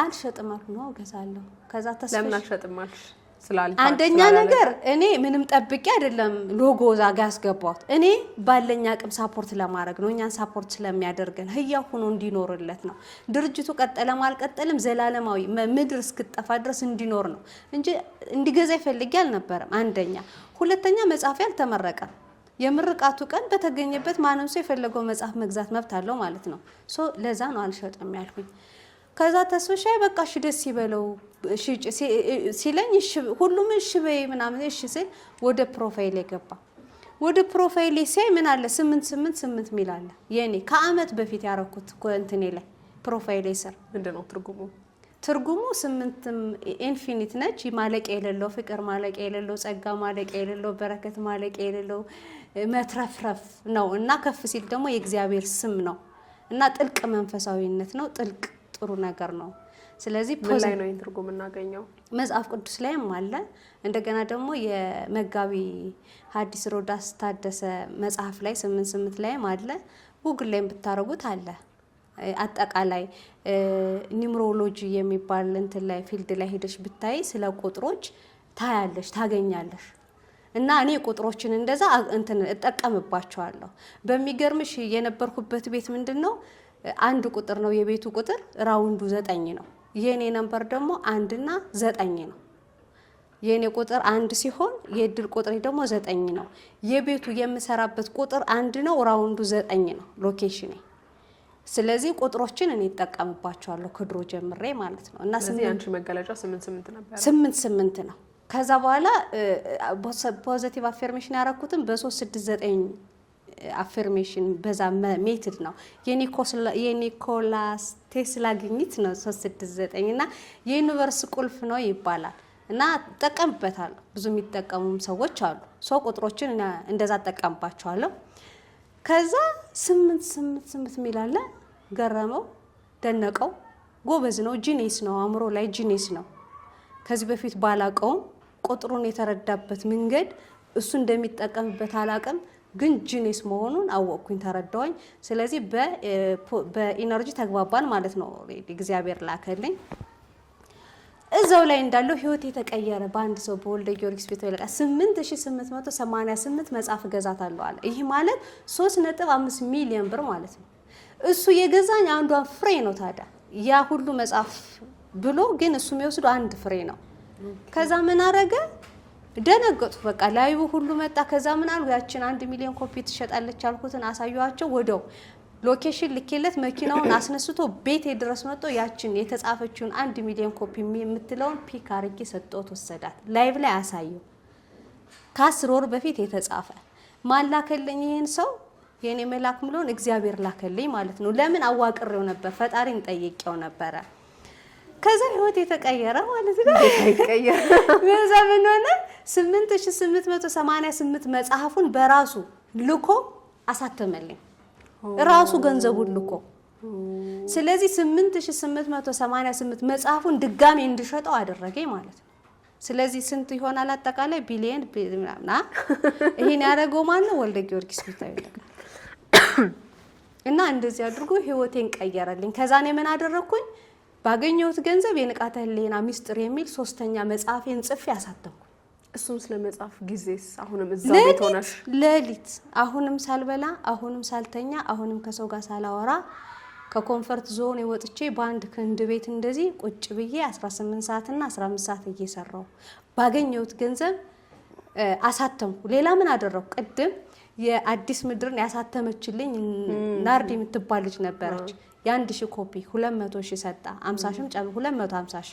አልሸጥም ነው ገዛለሁ ከዛ ተስፋ ለምን አልሸጥም አልሽ ስላልታ አንደኛ ነገር እኔ ምንም ጠብቄ አይደለም ሎጎ ዛጋ ያስገባሁት እኔ ባለኛ አቅም ሳፖርት ለማድረግ ነው እኛን ሳፖርት ስለሚያደርገን ህያው ሆኖ እንዲኖርለት ነው ድርጅቱ ቀጠለም አልቀጠለም ዘላለማዊ ምድር እስክጠፋ ድረስ እንዲኖር ነው እንጂ እንዲገዛ ይፈልግ አልነበረም አንደኛ ሁለተኛ መጽሐፍ ያልተመረቀ የምርቃቱ ቀን በተገኘበት ማንም ሰው የፈለገው መጽሐፍ መግዛት መብት አለው ማለት ነው ለዛ ነው አልሸጥም ያልኩኝ ከዛ ተስፋሻይ በቃ እሺ ደስ ይበለው ሲለኝ እሺ ሁሉም እሺ በይ ምናምን እሺ ሲል ወደ ፕሮፋይል የገባ ወደ ፕሮፋይል ሲይ ምን አለ 888 ሚል አለ የኔ ከአመት በፊት ያረኩት ኮንቲኔ ላይ ፕሮፋይል ስር ምንድነው ትርጉሙ 8 ኢንፊኒት ነች ማለቂያ የሌለው ፍቅር ማለቂያ የሌለው ጸጋ ማለቂያ የሌለው በረከት ማለቂያ የሌለው መትረፍረፍ ነው እና ከፍ ሲል ደግሞ የእግዚአብሔር ስም ነው እና ጥልቅ መንፈሳዊነት ነው ጥልቅ ጥሩ ነገር ነው ስለዚህ ፖዚቲቭ ነው ትርጉም እናገኘው መጽሐፍ ቅዱስ ላይም አለ እንደገና ደግሞ የመጋቢ ሐዲስ ሮዳስ ታደሰ መጽሐፍ ላይ 88 ላይም አለ ጉግል ላይ ብታረጉት አለ አጠቃላይ ኒውመሮሎጂ የሚባል እንትን ላይ ፊልድ ላይ ሄደሽ ብታይ ስለ ቁጥሮች ታያለሽ ታገኛለሽ እና እኔ ቁጥሮችን እንደዛ እንትን እጠቀምባቸዋለሁ በሚገርምሽ የነበርኩበት ቤት ምንድነው አንድ ቁጥር ነው የቤቱ ቁጥር ራውንዱ 9 ነው የኔ ነምበር ደግሞ 1 እና 9 ነው የኔ ቁጥር 1 ሲሆን የድል ቁጥር ደግሞ 9 ነው የቤቱ የምሰራበት ቁጥር 1 ነው ራውንዱ 9 ነው ሎኬሽኔ ስለዚህ ቁጥሮችን እኔ ተጠቀምባቸዋለሁ ከድሮ ጀምሬ ማለት ነው እና ስለዚህ አንቺ መገለጫ 88 ነበር 88 ነው ከዛ በኋላ ፖዚቲቭ አፌርሜሽን ያረኩትን በ369 አፌርሜሽን በዛ ሜትድ ነው የኒኮላስ ቴስላ ግኝት ነው 369 እና የዩኒቨርስ ቁልፍ ነው ይባላል እና ተጠቀምበታለሁ ብዙ የሚጠቀሙም ሰዎች አሉ ሰው ቁጥሮችን እንደዛ ተጠቀምባቸዋለሁ ከዛ 888 ሚላለ ገረመው ደነቀው ጎበዝ ነው ጂኒስ ነው አምሮ ላይ ጂኒስ ነው ከዚህ በፊት ባላቀው ቁጥሩን የተረዳበት መንገድ እሱ እንደሚጠቀምበት አላቀም ግን ጂኒስ መሆኑን አወቅኩኝ ተረዳውኝ ስለዚህ በኢነርጂ ተግባባን ማለት ነው እግዚአብሔር ላከልኝ እዛው ላይ እንዳለው ህይወት የተቀየረ በአንድ ሰው በወልደ ጊዮርጊስ ቤት ወለቃ 8888 መጽሐፍ ገዛታለሁ አለ ይሄ ማለት 3.5 ሚሊዮን ብር ማለት ነው እሱ የገዛኝ አንዷን ፍሬ ነው ታዲያ ያ ሁሉ መጽሐፍ ብሎ ግን እሱ የሚወስዱ አንድ ፍሬ ነው ከዛ ምን አረገ ደነገጡ በቃ ላይቡ ሁሉ መጣ ከዛ ምን አሉ ያችን 1 ሚሊዮን ኮፒ ትሸጣለች አልኩትን አሳዩዋቸው ወደው ሎኬሽን ልኬለት መኪናውን አስነስቶ ቤቴ ድረስ መጥቶ ያችን የተጻፈችውን 1 ሚሊዮን ኮፒ የምትለውን ፒክ አርጌ ሰጥቶት ወሰዳት ላይቭ ላይ አሳየው ከ10 ወር በፊት የተጻፈ ማላከልኝ ይሄን ሰው የኔ መላክ ምሎን እግዚአብሔር ላከልኝ ማለት ነው ለምን አዋቅሬው ነበር ፈጣሪን ጠይቄው ነበር ከዛ ህይወት የተቀየረ ማለት ነው የተቀየረ በዛ ምን ሆነ 8888 መጽሐፉን በራሱ ልኮ አሳተመልኝ ራሱ ገንዘቡን ልኮ ስለዚህ 8888 መጽሐፉን ድጋሚ እንድሸጠው አደረገኝ ማለት ነው ስለዚህ ስንት ይሆናል አጠቃላይ ቢሊየን ምናምን ይሄን ያደረገው ማን ነው ወልደ ጊዮርጊስ ቢታዩ እና እንደዚህ አድርጎ ህይወቴን ቀየረልኝ ከዛ ነው ምን አደረኩኝ ባገኘሁት ገንዘብ የንቃተ ህሊና ሚስጥር የሚል ሶስተኛ መጽሐፌን ጽፌ አሳተምኩ እሱም ስለመጽሐፍ ጊዜስ አሁንም እዛው ቤት ሆነሽ ለሊት አሁንም ሳልበላ አሁንም ሳልተኛ አሁንም ከሰው ጋር ሳላወራ ከኮንፈርት ዞን ወጥቼ ባንድ ክንድ ቤት እንደዚህ ቁጭ ብዬ 18 ሰዓት እና 15 ሰዓት እየሰራው ባገኘሁት ገንዘብ አሳተምኩ ሌላ ምን አደረኩ ቅድም የአዲስ ምድርን ያሳተመችልኝ ናርዲ የምትባል ልጅ ነበረች የ1000 ኮፒ 200,000 ሰጣ 50,000 ጨምሮ 250,000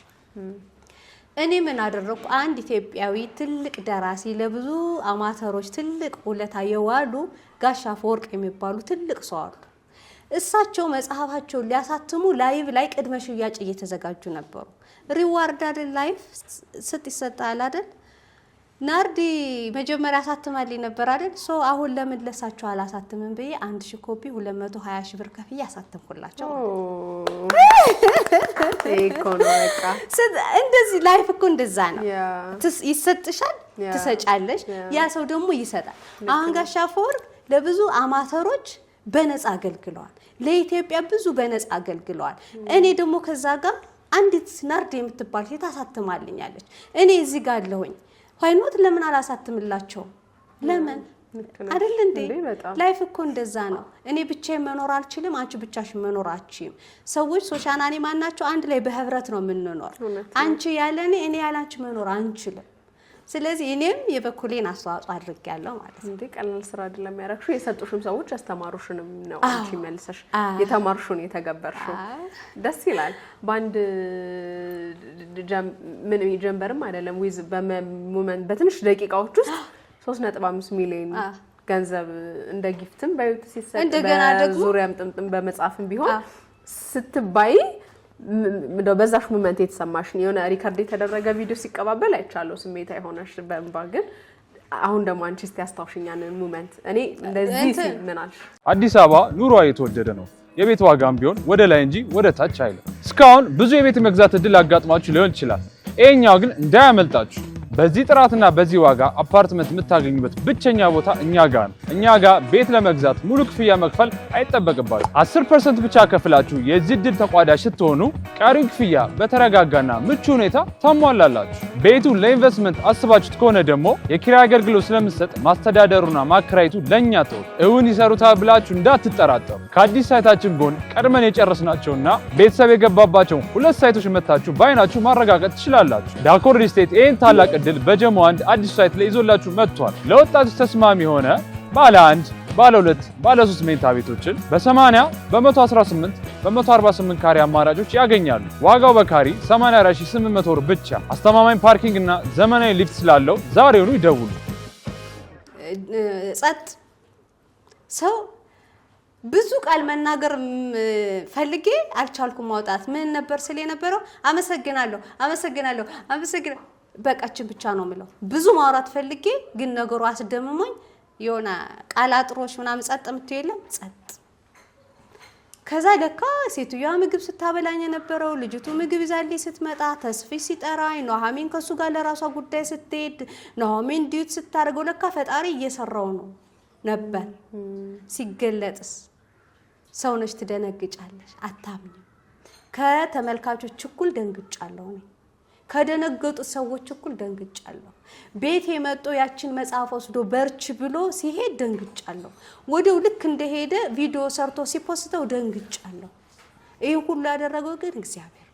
እኔ ምን አደረኩ አንድ ኢትዮጵያዊ ትልቅ ደራሲ ለብዙ አማተሮች ትልቅ ውለታ የዋሉ ጋሻ ፈወርቅ የሚባሉ ትልቅ ሰው አሉ እሳቸው መጽሐፋቸው ሊያሳትሙ ላይቭ ላይ ቅድመ ሽያጭ እየተዘጋጁ ነበሩ ሪዋርድ አይደል ላይቭ ይሰጣል አይደል ናርዲ መጀመሪያ አሳትማልኝ ነበር አይደል ሶ አሁን ለምን ለሳቸው አላሳትምም በይ 1000 ኮፒ 220 ብር ከፍዬ አሳተምኩላቸው ኢኮኖሚካ እንደዚህ ላይፍ እኮ እንደዛ ነው ይሰጥሻል ትሰጫለሽ ያ ሰው ደግሞ ይሰጣል አሁን ጋሻ ፈወርቅ ለብዙ አማተሮች በነፃ አገልግለዋል ለኢትዮጵያ ብዙ በነፃ አገልግለዋል እኔ ደግሞ ከዛ ጋር አንዲት ናርዲ የምትባል ሴት አሳትማልኛለች እኔ እዚህ ጋር አለሁኝ ሆይኖት ለምን አላሳትምላቸው ለምን አይደል እንዴ ላይፍ እኮ እንደዛ ነው እኔ ብቻዬን መኖር አልችልም አንቺ ብቻሽን መኖር አትችይም ሰዎች ሶሻናኒ ማናቸው አንድ ላይ በህብረት ነው የምንኖር አንቺ ያለኔ እኔ ያላንቺ መኖር አንችልም ስለዚህ እኔም የበኩሌን አስተዋጽኦ አድርጌያለሁ ማለት ነው ቀላል ስራ አይደለም ያረክሽው የሰጡሽም ሰዎች አስተማሩሽንም ነው አንቺ መልሰሽ የተማርሹን የተገበርሽው ደስ ይላል ባንድ ምን ጀምበርም አይደለም ዊዝ በሞመንት በትንሽ ደቂቃዎች ውስጥ 3.5 ሚሊዮን ገንዘብ እንደ ጊፍትም ባይት ሲሰጥ በዙሪያም ጥምጥም በመጻፍም ቢሆን ስትባይ በዛሽ ሞመንት የተሰማሽን የሆነ ሪከርድ የተደረገ ቪዲዮ ሲቀባበል አይቻለው ስሜት አይሆነሽ በእንባ ግን አሁን ደግሞ አንቺ እስቲ አስታውሽኛን ሞመንት እኔ እንደዚህ ሲምናልሽ አዲስ አበባ ኑሮ እየተወደደ ነው የቤት ዋጋም ቢሆን ወደ ላይ እንጂ ወደ ታች አይልም እስካሁን ብዙ የቤት መግዛት እድል አጋጥማችሁ ሊሆን ይችላል እኛው ግን እንዳያመልጣችሁ በዚህ ጥራትና በዚህ ዋጋ አፓርትመንት የምታገኙበት ብቸኛ ቦታ እኛ ጋር ነው እኛ ጋር ቤት ለመግዛት ሙሉ ክፍያ መክፈል አይጠበቅባችሁ 10% ብቻ ከፍላችሁ የዚህ እድል ተቋዳሽ ስትሆኑ ቀሪው ክፍያ በተረጋጋና ምቹ ሁኔታ ታሟላላችሁ ቤቱ ለኢንቨስትመንት አስባችሁት ከሆነ ደግሞ የኪራይ አገልግሎት ስለምትሰጥ ማስተዳደሩና ማከራየቱ ለኛ ተው እውን ይሰሩታል ብላችሁ እንዳትጠራጠሩ ከአዲስ ሳይታችን ጎን ቀድመን የጨረስናቸውና ቤተሰብ የገባባቸው ሁለት ሳይቶች መታችሁ ባይናችሁ ማረጋገጥ ትችላላችሁ ዳኮር ሪል ስቴት ይሄን ታላቅ እድል በጀሞ አንድ አዲስ ሳይት ላይ ይዞላችሁ መጥቷል ለወጣቶች ተስማሚ ሆነ ባለ 1 ባለ 2 ባለ 3 መኝታ ቤቶችን በ80 በ118 በ148 ካሬ አማራጮች ያገኛሉ ዋጋው በካሬ 84800 ብር ብቻ አስተማማኝ ፓርኪንግ እና ዘመናዊ ሊፍት ስላለው ዛሬውኑ ይደውሉ ጸጥ ሰው ብዙ ቃል መናገር ፈልጌ አልቻልኩም ማውጣት ምን ነበር ስለ የነበረው አመሰግናለሁ በቃችን ብቻ ነው ምለው ብዙ ማውራት ፈልጌ ግን ነገሩ አስደምሞኝ የሆነ ቃላጥሮሽ ምናምን ጸጥ ምትው የለም ጸጥ ከዛ ለካ ሴትዮዋ ምግብ ስታበላኝ የነበረው ልጅቱ ምግብ ይዛልኝ ስትመጣ ተስፊ ሲጠራኝ ኑሐሚን ከሱ ጋር ለራሷ ጉዳይ ስትሄድ ኑሐሚን ዲዩት ስታርገው ለካ ፈጣሪ እየሰራው ነው ነበር ሲገለጥስ ሰውነሽ ትደነግጫለሽ አታምኝ ከተመልካቾች እኩል ደንግጫለሁ ከደነገጡ ሰዎች እኩል ደንግጫለሁ ቤት የመጣ ያችን መጽሐፍ ወስዶ በርች ብሎ ሲሄድ ደንግጫለሁ ወዲው ልክ እንደሄደ ቪዲዮ ሰርቶ ሲፖስተው ደንግጫለሁ ይሄ ሁሉ ያደረገው ግን እግዚአብሔር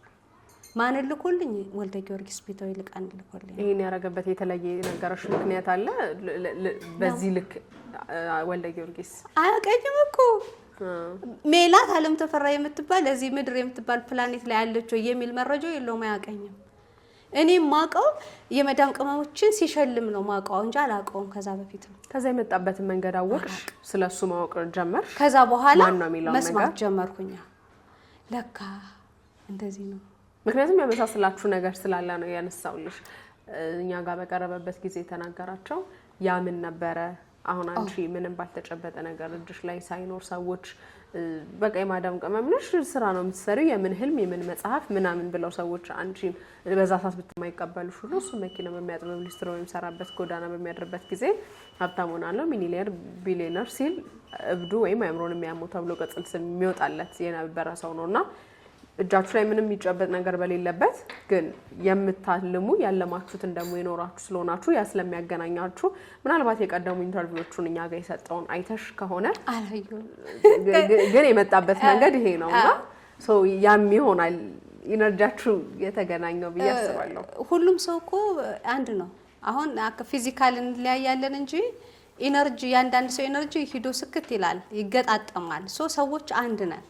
ማን ልኮልኝ ወልደ ጊዮርጊስ ቤታው ይልቃን ልኮልኝ ይሄን ያረጋበት የተለየ ነገርሽ ምክንያት አለ በዚህ ልክ ወልደ ጊዮርጊስ አያቀኝም እኮ ሜላት ዓለም ተፈራ የምትባል እዚህ ምድር የምትባል ፕላኔት ላይ ያለችው የሚል መረጃው የለውም አያቀኝም እኔ ማቀው የመዳም ቅመሞችን ሲሸልም ነው ማቀው እንጂ አላቀውም ከዛ በፊት ነው ከዛ የመጣበት መንገድ አወቅሽ ስለሱ ማወቅ ጀመር ከዛ በኋላ መስማት ጀመርኩኝ ለካ እንደዚህ ነው ምክንያቱም ያመሳስላችሁ ነገር ስላለ ነው ያነሳውልሽ እኛ ጋር በቀረበበት ጊዜ ተናገራቸው ያምን ነበረ አሁን አንቺ ምንም ባልተጨበጠ ነገር እጅሽ ላይ ሳይኖር ሰዎች በቃ የማዳም ቅመም ነሽ ስራ ነው የምትሰሪው የምን ህልም የምን መጽሐፍ ምናምን ብለው ሰዎች አንቺን በዛ ሰዓት ብትማይቀበሉሽ ሁሉ እሱ መኪና በሚያጥበው ሊስትሮ የሚሰራበት ጎዳና በሚያድርበት ጊዜ ሀብታም ሆናለሁ ሚሊዮነር ቢሊዮነር ሲል እብዱ ወይም አእምሮን የሚያመው ተብሎ ቅጽል ስም የሚወጣለት የነበረ ሰው ነውና እጃችሁ ላይ ምንም የሚጨበጥ ነገር በሌለበት ግን የምታልሙ ያለማችሁትን ደግሞ ይኖራችሁ ስለሆናችሁ ያስለሚያገናኛችሁ ምናልባት የቀደሙ ኢንተርቪዎቹን እኛ ጋር የሰጠውን አይተሽ ከሆነ ግን የመጣበት መንገድ ይሄ ነውና ሶ ያም ይሆናል ኢነርጂያችሁ የተገናኘው ብዬ አስባለሁ ሁሉም ሰው እኮ አንድ ነው አሁን ፊዚካል እንለያያለን እንጂ ኢነርጂ ያንዳንድ ሰው ኢነርጂ ሂዶ ስክት ይላል ይገጣጠማል ሶ ሰዎች አንድ ነን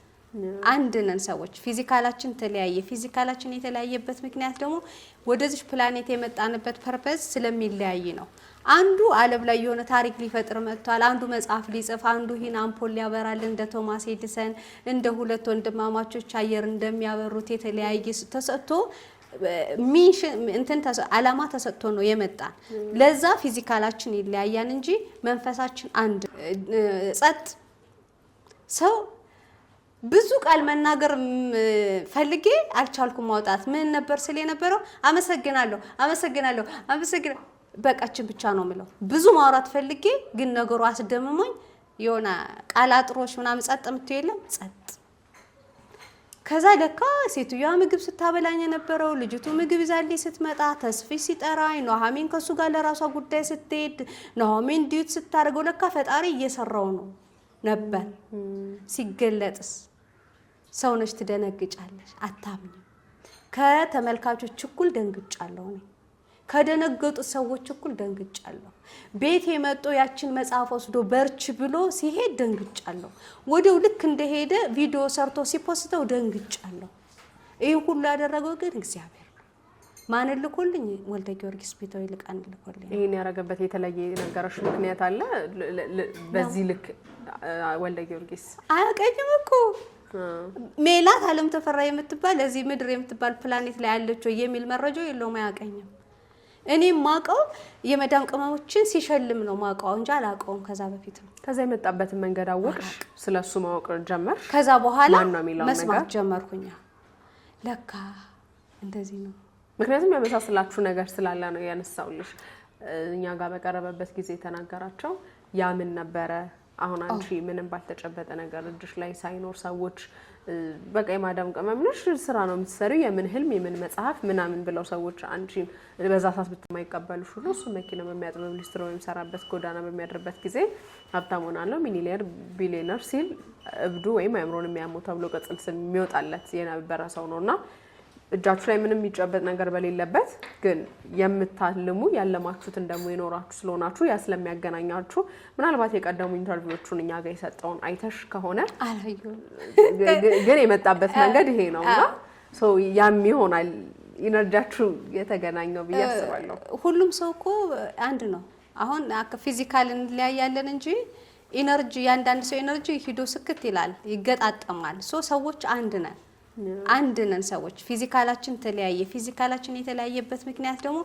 አንድ ነን ሰዎች ፊዚካላችን ተለያየ ፊዚካላችን የተለያየበት ምክንያት ደግሞ ወደዚህ ፕላኔት የመጣንበት ፐርፐዝ ስለሚለያይ ነው አንዱ ዓለም ላይ የሆነ ታሪክ ሊፈጥር መጥቷል አንዱ መጽሐፍ ሊጽፍ አንዱ ይህን አምፖል ሊያበራል እንደ ቶማስ ኤዲሰን እንደ ሁለት ወንድማማቾች አየር እንደሚያበሩት የተለያየ ተሰጥቶ ሚሽን እንትን አላማ ተሰጥቶ ነው የመጣ ለዛ ፊዚካላችን ይለያያል እንጂ መንፈሳችን አንድ ጸጥ ሰው ብዙ ቃል መናገር ፈልጌ አልቻልኩም ማውጣት ምን ነበር ስለ የነበረው አመሰግናለሁ በቃችን ብቻ ነው ምለው ብዙ ማውራት ፈልጌ ግን ነገሩ አስደምሞኝ የሆነ ቃላጥሮች ምናምን ጸጥ ምትው የለም ጸጥ ከዛ ለካ ሴትዮዋ ምግብ ስታበላኝ የነበረው ልጅቱ ምግብ ይዛልኝ ስትመጣ ተስፊ ሲጠራኝ ኑሐሚን ከሱ ጋር ለራሷ ጉዳይ ስትሄድ ኑሐሚን ዲዩት ስታደርገው ለካ ፈጣሪ እየሰራው ነው ነበር ሲገለጥስ ሰውነሽ ትደነግጫለሽ አታምኝ ከተመልካቾች እኩል ደንግጫለሁ እኔ ከደነገጡ ሰዎች እኩል ደንግጫለሁ ቤት የመጣው ያችን መጽሐፍ ወስዶ በርች ብሎ ሲሄድ ደንግጫለሁ ወዴው ልክ እንደሄደ ቪዲዮ ሰርቶ ሲፖስተው ደንግጫለሁ ይሄ ሁሉ ያደረገው ግን እግዚአብሔር ማን ልኮልኝ ወልደ ጊዮርጊስ ቤታው ይልቃን ልኮልኝ ይሄን ያረጋበት የተለየ ነገርሽ ምክንያት አለ በዚህ ልክ ወልደ ጊዮርጊስ አያቀኝም እኮ ሜላት ዓለም ተፈራ የምትባል እዚህ ምድር የምትባል ፕላኔት ላይ ያለችው የሚል መረጃው የለውም አያቀኝም እኔ ማቀው የመዳም ቅመሞችን ሲሸልም ነው ማቀው እንጂ አላቀውም ከዛ በፊት ከዛ የመጣበት መንገድ አወቅሽ ስለሱ ማወቅ ጀመር ከዛ በኋላ መስማት ጀመርኩኝ ለካ እንደዚህ ነው ምክንያቱም ያመሳስላችሁ ነገር ስላለ ነው ያነሳውልሽ እኛ ጋር በቀረበበት ጊዜ ተናገራቸው ያ ምን ነበረ አሁን አንቺ ምንም ባልተጨበጠ ነገር እጅሽ ላይ ሳይኖር ሰዎች በቃ የማዳም ቅመም ነሽ ስራ ነው የምትሰሪው የምን ህልም የምን መጽሐፍ ምናምን ብለው ሰዎች አንቺን በዛ ሰዓት ብትማይቀበሉሽ ሁሉ እሱ መኪና በሚያጥበው ሊስትሮ የሚሰራበት ጎዳና በሚያድርበት ጊዜ ሀብታም ሆናለሁ ሚሊዮነር ቢሊዮነር ሲል እብዱ ወይም አእምሮን የሚያመው ተብሎ ቅጽል ስም የሚወጣለት የነበረ ሰው ነውና እጃችሁ ላይ ምንም የሚጨበጥ ነገር በሌለበት ግን የምታልሙ ያለማችሁትን ደግሞ ይኖራችሁ ስለሆናችሁ ያስለሚያገናኛችሁ ምናልባት የቀደሙ ኢንተርቪዎቹን እኛ ጋር የሰጠውን አይተሽ ከሆነ ግን የመጣበት መንገድ ይሄ ነውና ሶ ያም ይሆናል ኢነርጂያችሁ የተገናኘው ብዬ አስባለሁ ሁሉም ሰው እኮ አንድ ነው አሁን ፊዚካል እንለያያለን እንጂ ኢነርጂ ያንዳንድ ሰው ኢነርጂ ሂዶ ስክት ይላል ይገጣጠማል ሶ ሰዎች አንድ ነን አንድ ነን ሰዎች ፊዚካላችን ተለያየ ፊዚካላችን የተለያየበት ምክንያት ደግሞ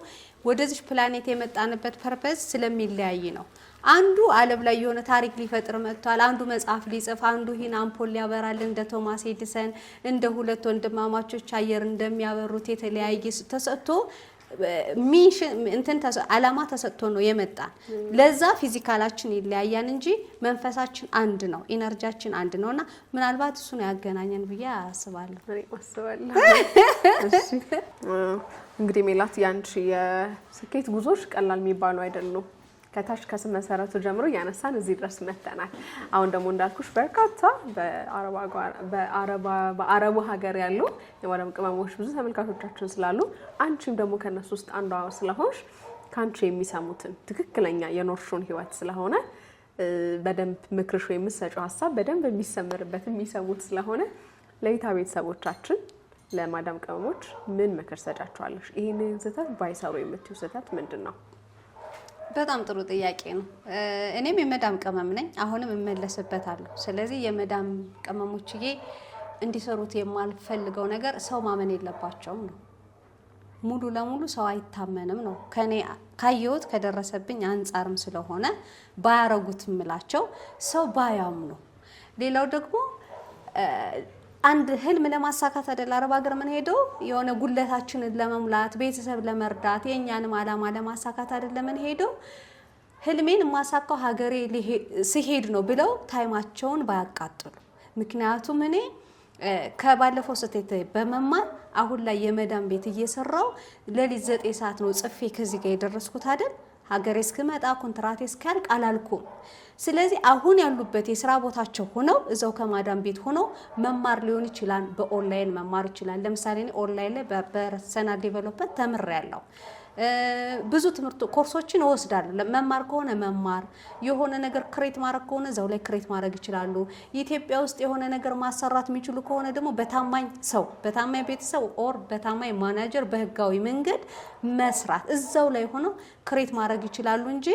ወደዚህ ፕላኔት የመጣንበት ፐርፐዝ ስለሚለያይ ነው አንዱ ዓለም ላይ የሆነ ታሪክ ሊፈጥር መጥቷል አንዱ መጽሐፍ ሊጽፍ አንዱ ይህን አምፖል ሊያበራል እንደ ቶማስ ኤዲሰን እንደ ሁለት ወንድማማቾች አየር እንደሚያበሩት የተለያየ ተሰጥቶ ሚሽን እንትን አላማ ተሰጥቶ ነው የመጣ ለዛ ፊዚካላችን ይለያያል እንጂ መንፈሳችን አንድ ነው ኢነርጂያችን አንድ ነውና ምናልባት እሱ ነው ያገናኘን ብዬ አስባለሁ እሺ እንግዲህ ሜላት ያንቺ የስኬት ጉዞሽ ቀላል የሚባሉ አይደሉም ከታች ከስም መሰረቱ ጀምሮ ያነሳን እዚህ ድረስ መተናል አሁን ደግሞ እንዳልኩሽ በርካታ በአረቡ ሀገር ያሉ የማዳም ቅመሞች ብዙ ተመልካቾቻችን ስላሉ አንቺም ደግሞ ከነሱ ውስጥ አንዷ ስለሆንሽ ካንቺ የሚሰሙትን ትክክለኛ የኖርሹን ህይወት ስለሆነ በደንብ ምክርሽ ወይ የምትሰጪው ሐሳብ በደንብ የሚሰምርበት የሚሰሙት ስለሆነ ለይታ ቤተሰቦቻችን ለማዳም ቅመሞች ምን ምክር ሰጫቸዋለሽ ይሄንን ስህተት ባይሰሩ የምትዩ ስህተት ምንድነው በጣም ጥሩ ጥያቄ ነው እኔም የመዳም ቅመም ነኝ አሁንም እመለስበታለሁ ስለዚህ የመዳም ቅመሞችዬ እንዲሰሩት የማልፈልገው ነገር ሰው ማመን የለባቸውም ነው ሙሉ ለሙሉ ሰው አይታመንም ነው ከኔ ካየሁት ከደረሰብኝ አንጻርም ስለሆነ ባያረጉት ምላቸው ሰው ባያምኑ። ሌላው ደግሞ አንድ ህልም ለማሳካት አይደል አረብ ሀገር ምን ሄደው የሆነ ጉለታችንን ለመሙላት ቤተሰብ ለመርዳት የኛንም አላማ ለማሳካት አይደል ምን ሄደው ህልሜን ማሳካው ሀገሬ ሲሄድ ነው ብለው ታይማቸውን ባያቃጥሉ። ምክንያቱም እኔ ከባለፈው ስቴት በመማር አሁን ላይ የመዳም ቤት እየሰራው ለሊት 9 ሰዓት ነው ጽፌ ከዚህ ጋር የደረስኩት አይደል። ሀገሬ እስከመጣ ኮንትራቴ እስኪያልቅ አላልኩም። ስለዚህ አሁን ያሉበት የስራ ቦታቸው ሆነው እዛው ከማዳም ቤት ሆነው መማር ሊሆን ይችላል፣ በኦንላይን መማር ይችላል። ለምሳሌ እኔ ኦንላይን ላይ በፐርሰናል ዴቨሎፕመንት ተምሬያለሁ። ብዙ ትምህርት ኮርሶችን እወስዳለሁ። መማር ከሆነ መማር የሆነ ነገር ክሬት ማድረግ ከሆነ እዛው ላይ ክሬት ማድረግ ይችላሉ። ኢትዮጵያ ውስጥ የሆነ ነገር ማሰራት የሚችሉ ከሆነ ደግሞ በታማኝ ሰው በታማኝ ቤተሰብ ኦር በታማኝ ማናጀር በህጋዊ መንገድ መስራት እዛው ላይ ሆነው ክሬት ማድረግ ይችላሉ እንጂ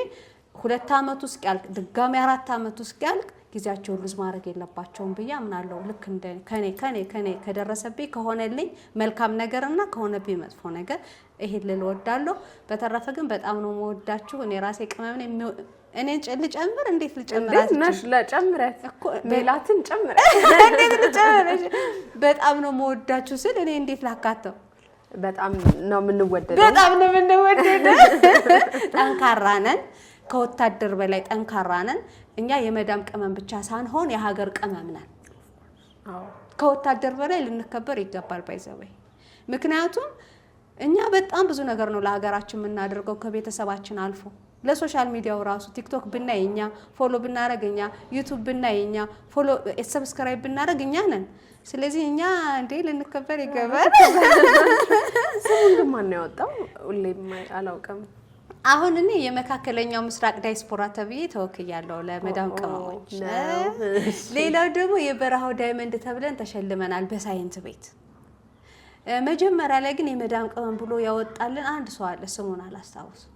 2 አመት ውስጥ ያልቅ ድጋሚ 4 አመት ውስጥ ያልቅ ጊዜያቸውን ሉዝ ማድረግ የለባቸውም ብዬ አምናለሁ። ልክ እንደ ከኔ ከደረሰብኝ ከሆነልኝ መልካም ነገርና ከሆነብኝ መጥፎ ነገር ይሄን ልወዳለሁ። በተረፈ ግን በጣም ነው የምወዳችሁ። እኔ ራሴ ቅመም ነኝ። እኔን ልጨምር እንዴት ልጨምራት ነሽ? ለጨምረት እኮ ሜላትን ጨምረት እንዴት ልጨምረሽ? በጣም ነው የምወዳችሁ ስል እኔ እንዴት ላካተው? በጣም ነው የምንወደደው። በጣም ነው የምንወደደው። ጠንካራ ነን። ከወታደር በላይ ጠንካራ ነን። እኛ የመዳም ቅመም ብቻ ሳንሆን የሀገር ቅመም ነን። ከወታደር በላይ ልንከበር ይገባል ባይዘበይ። ምክንያቱም እኛ በጣም ብዙ ነገር ነው ለሀገራችን የምናደርገው ከቤተሰባችን አልፎ ለሶሻል ሚዲያው ራሱ ቲክቶክ ብናይ እኛ ፎሎ ብናረግ እኛ ዩቲዩብ ብናይ እኛ ፎሎ ሰብስክራይብ ብናረግ እኛ ነን። ስለዚህ እኛ እንዴ ልንከበር ይገባል። ስሙን ግን ማን ነው ያወጣው? ሁሌም አላውቅም። አሁን እኔ የመካከለኛው ምስራቅ ዳይስፖራ ተብዬ ተወክያለሁ ለመዳም ቅመሞች። ሌላው ደግሞ የበረሃው ዳይመንድ ተብለን ተሸልመናል በሳይንስ ቤት። መጀመሪያ ላይ ግን የመዳም ቅመም ብሎ ያወጣልን አንድ ሰው አለ፣ ስሙን አላስታውስም።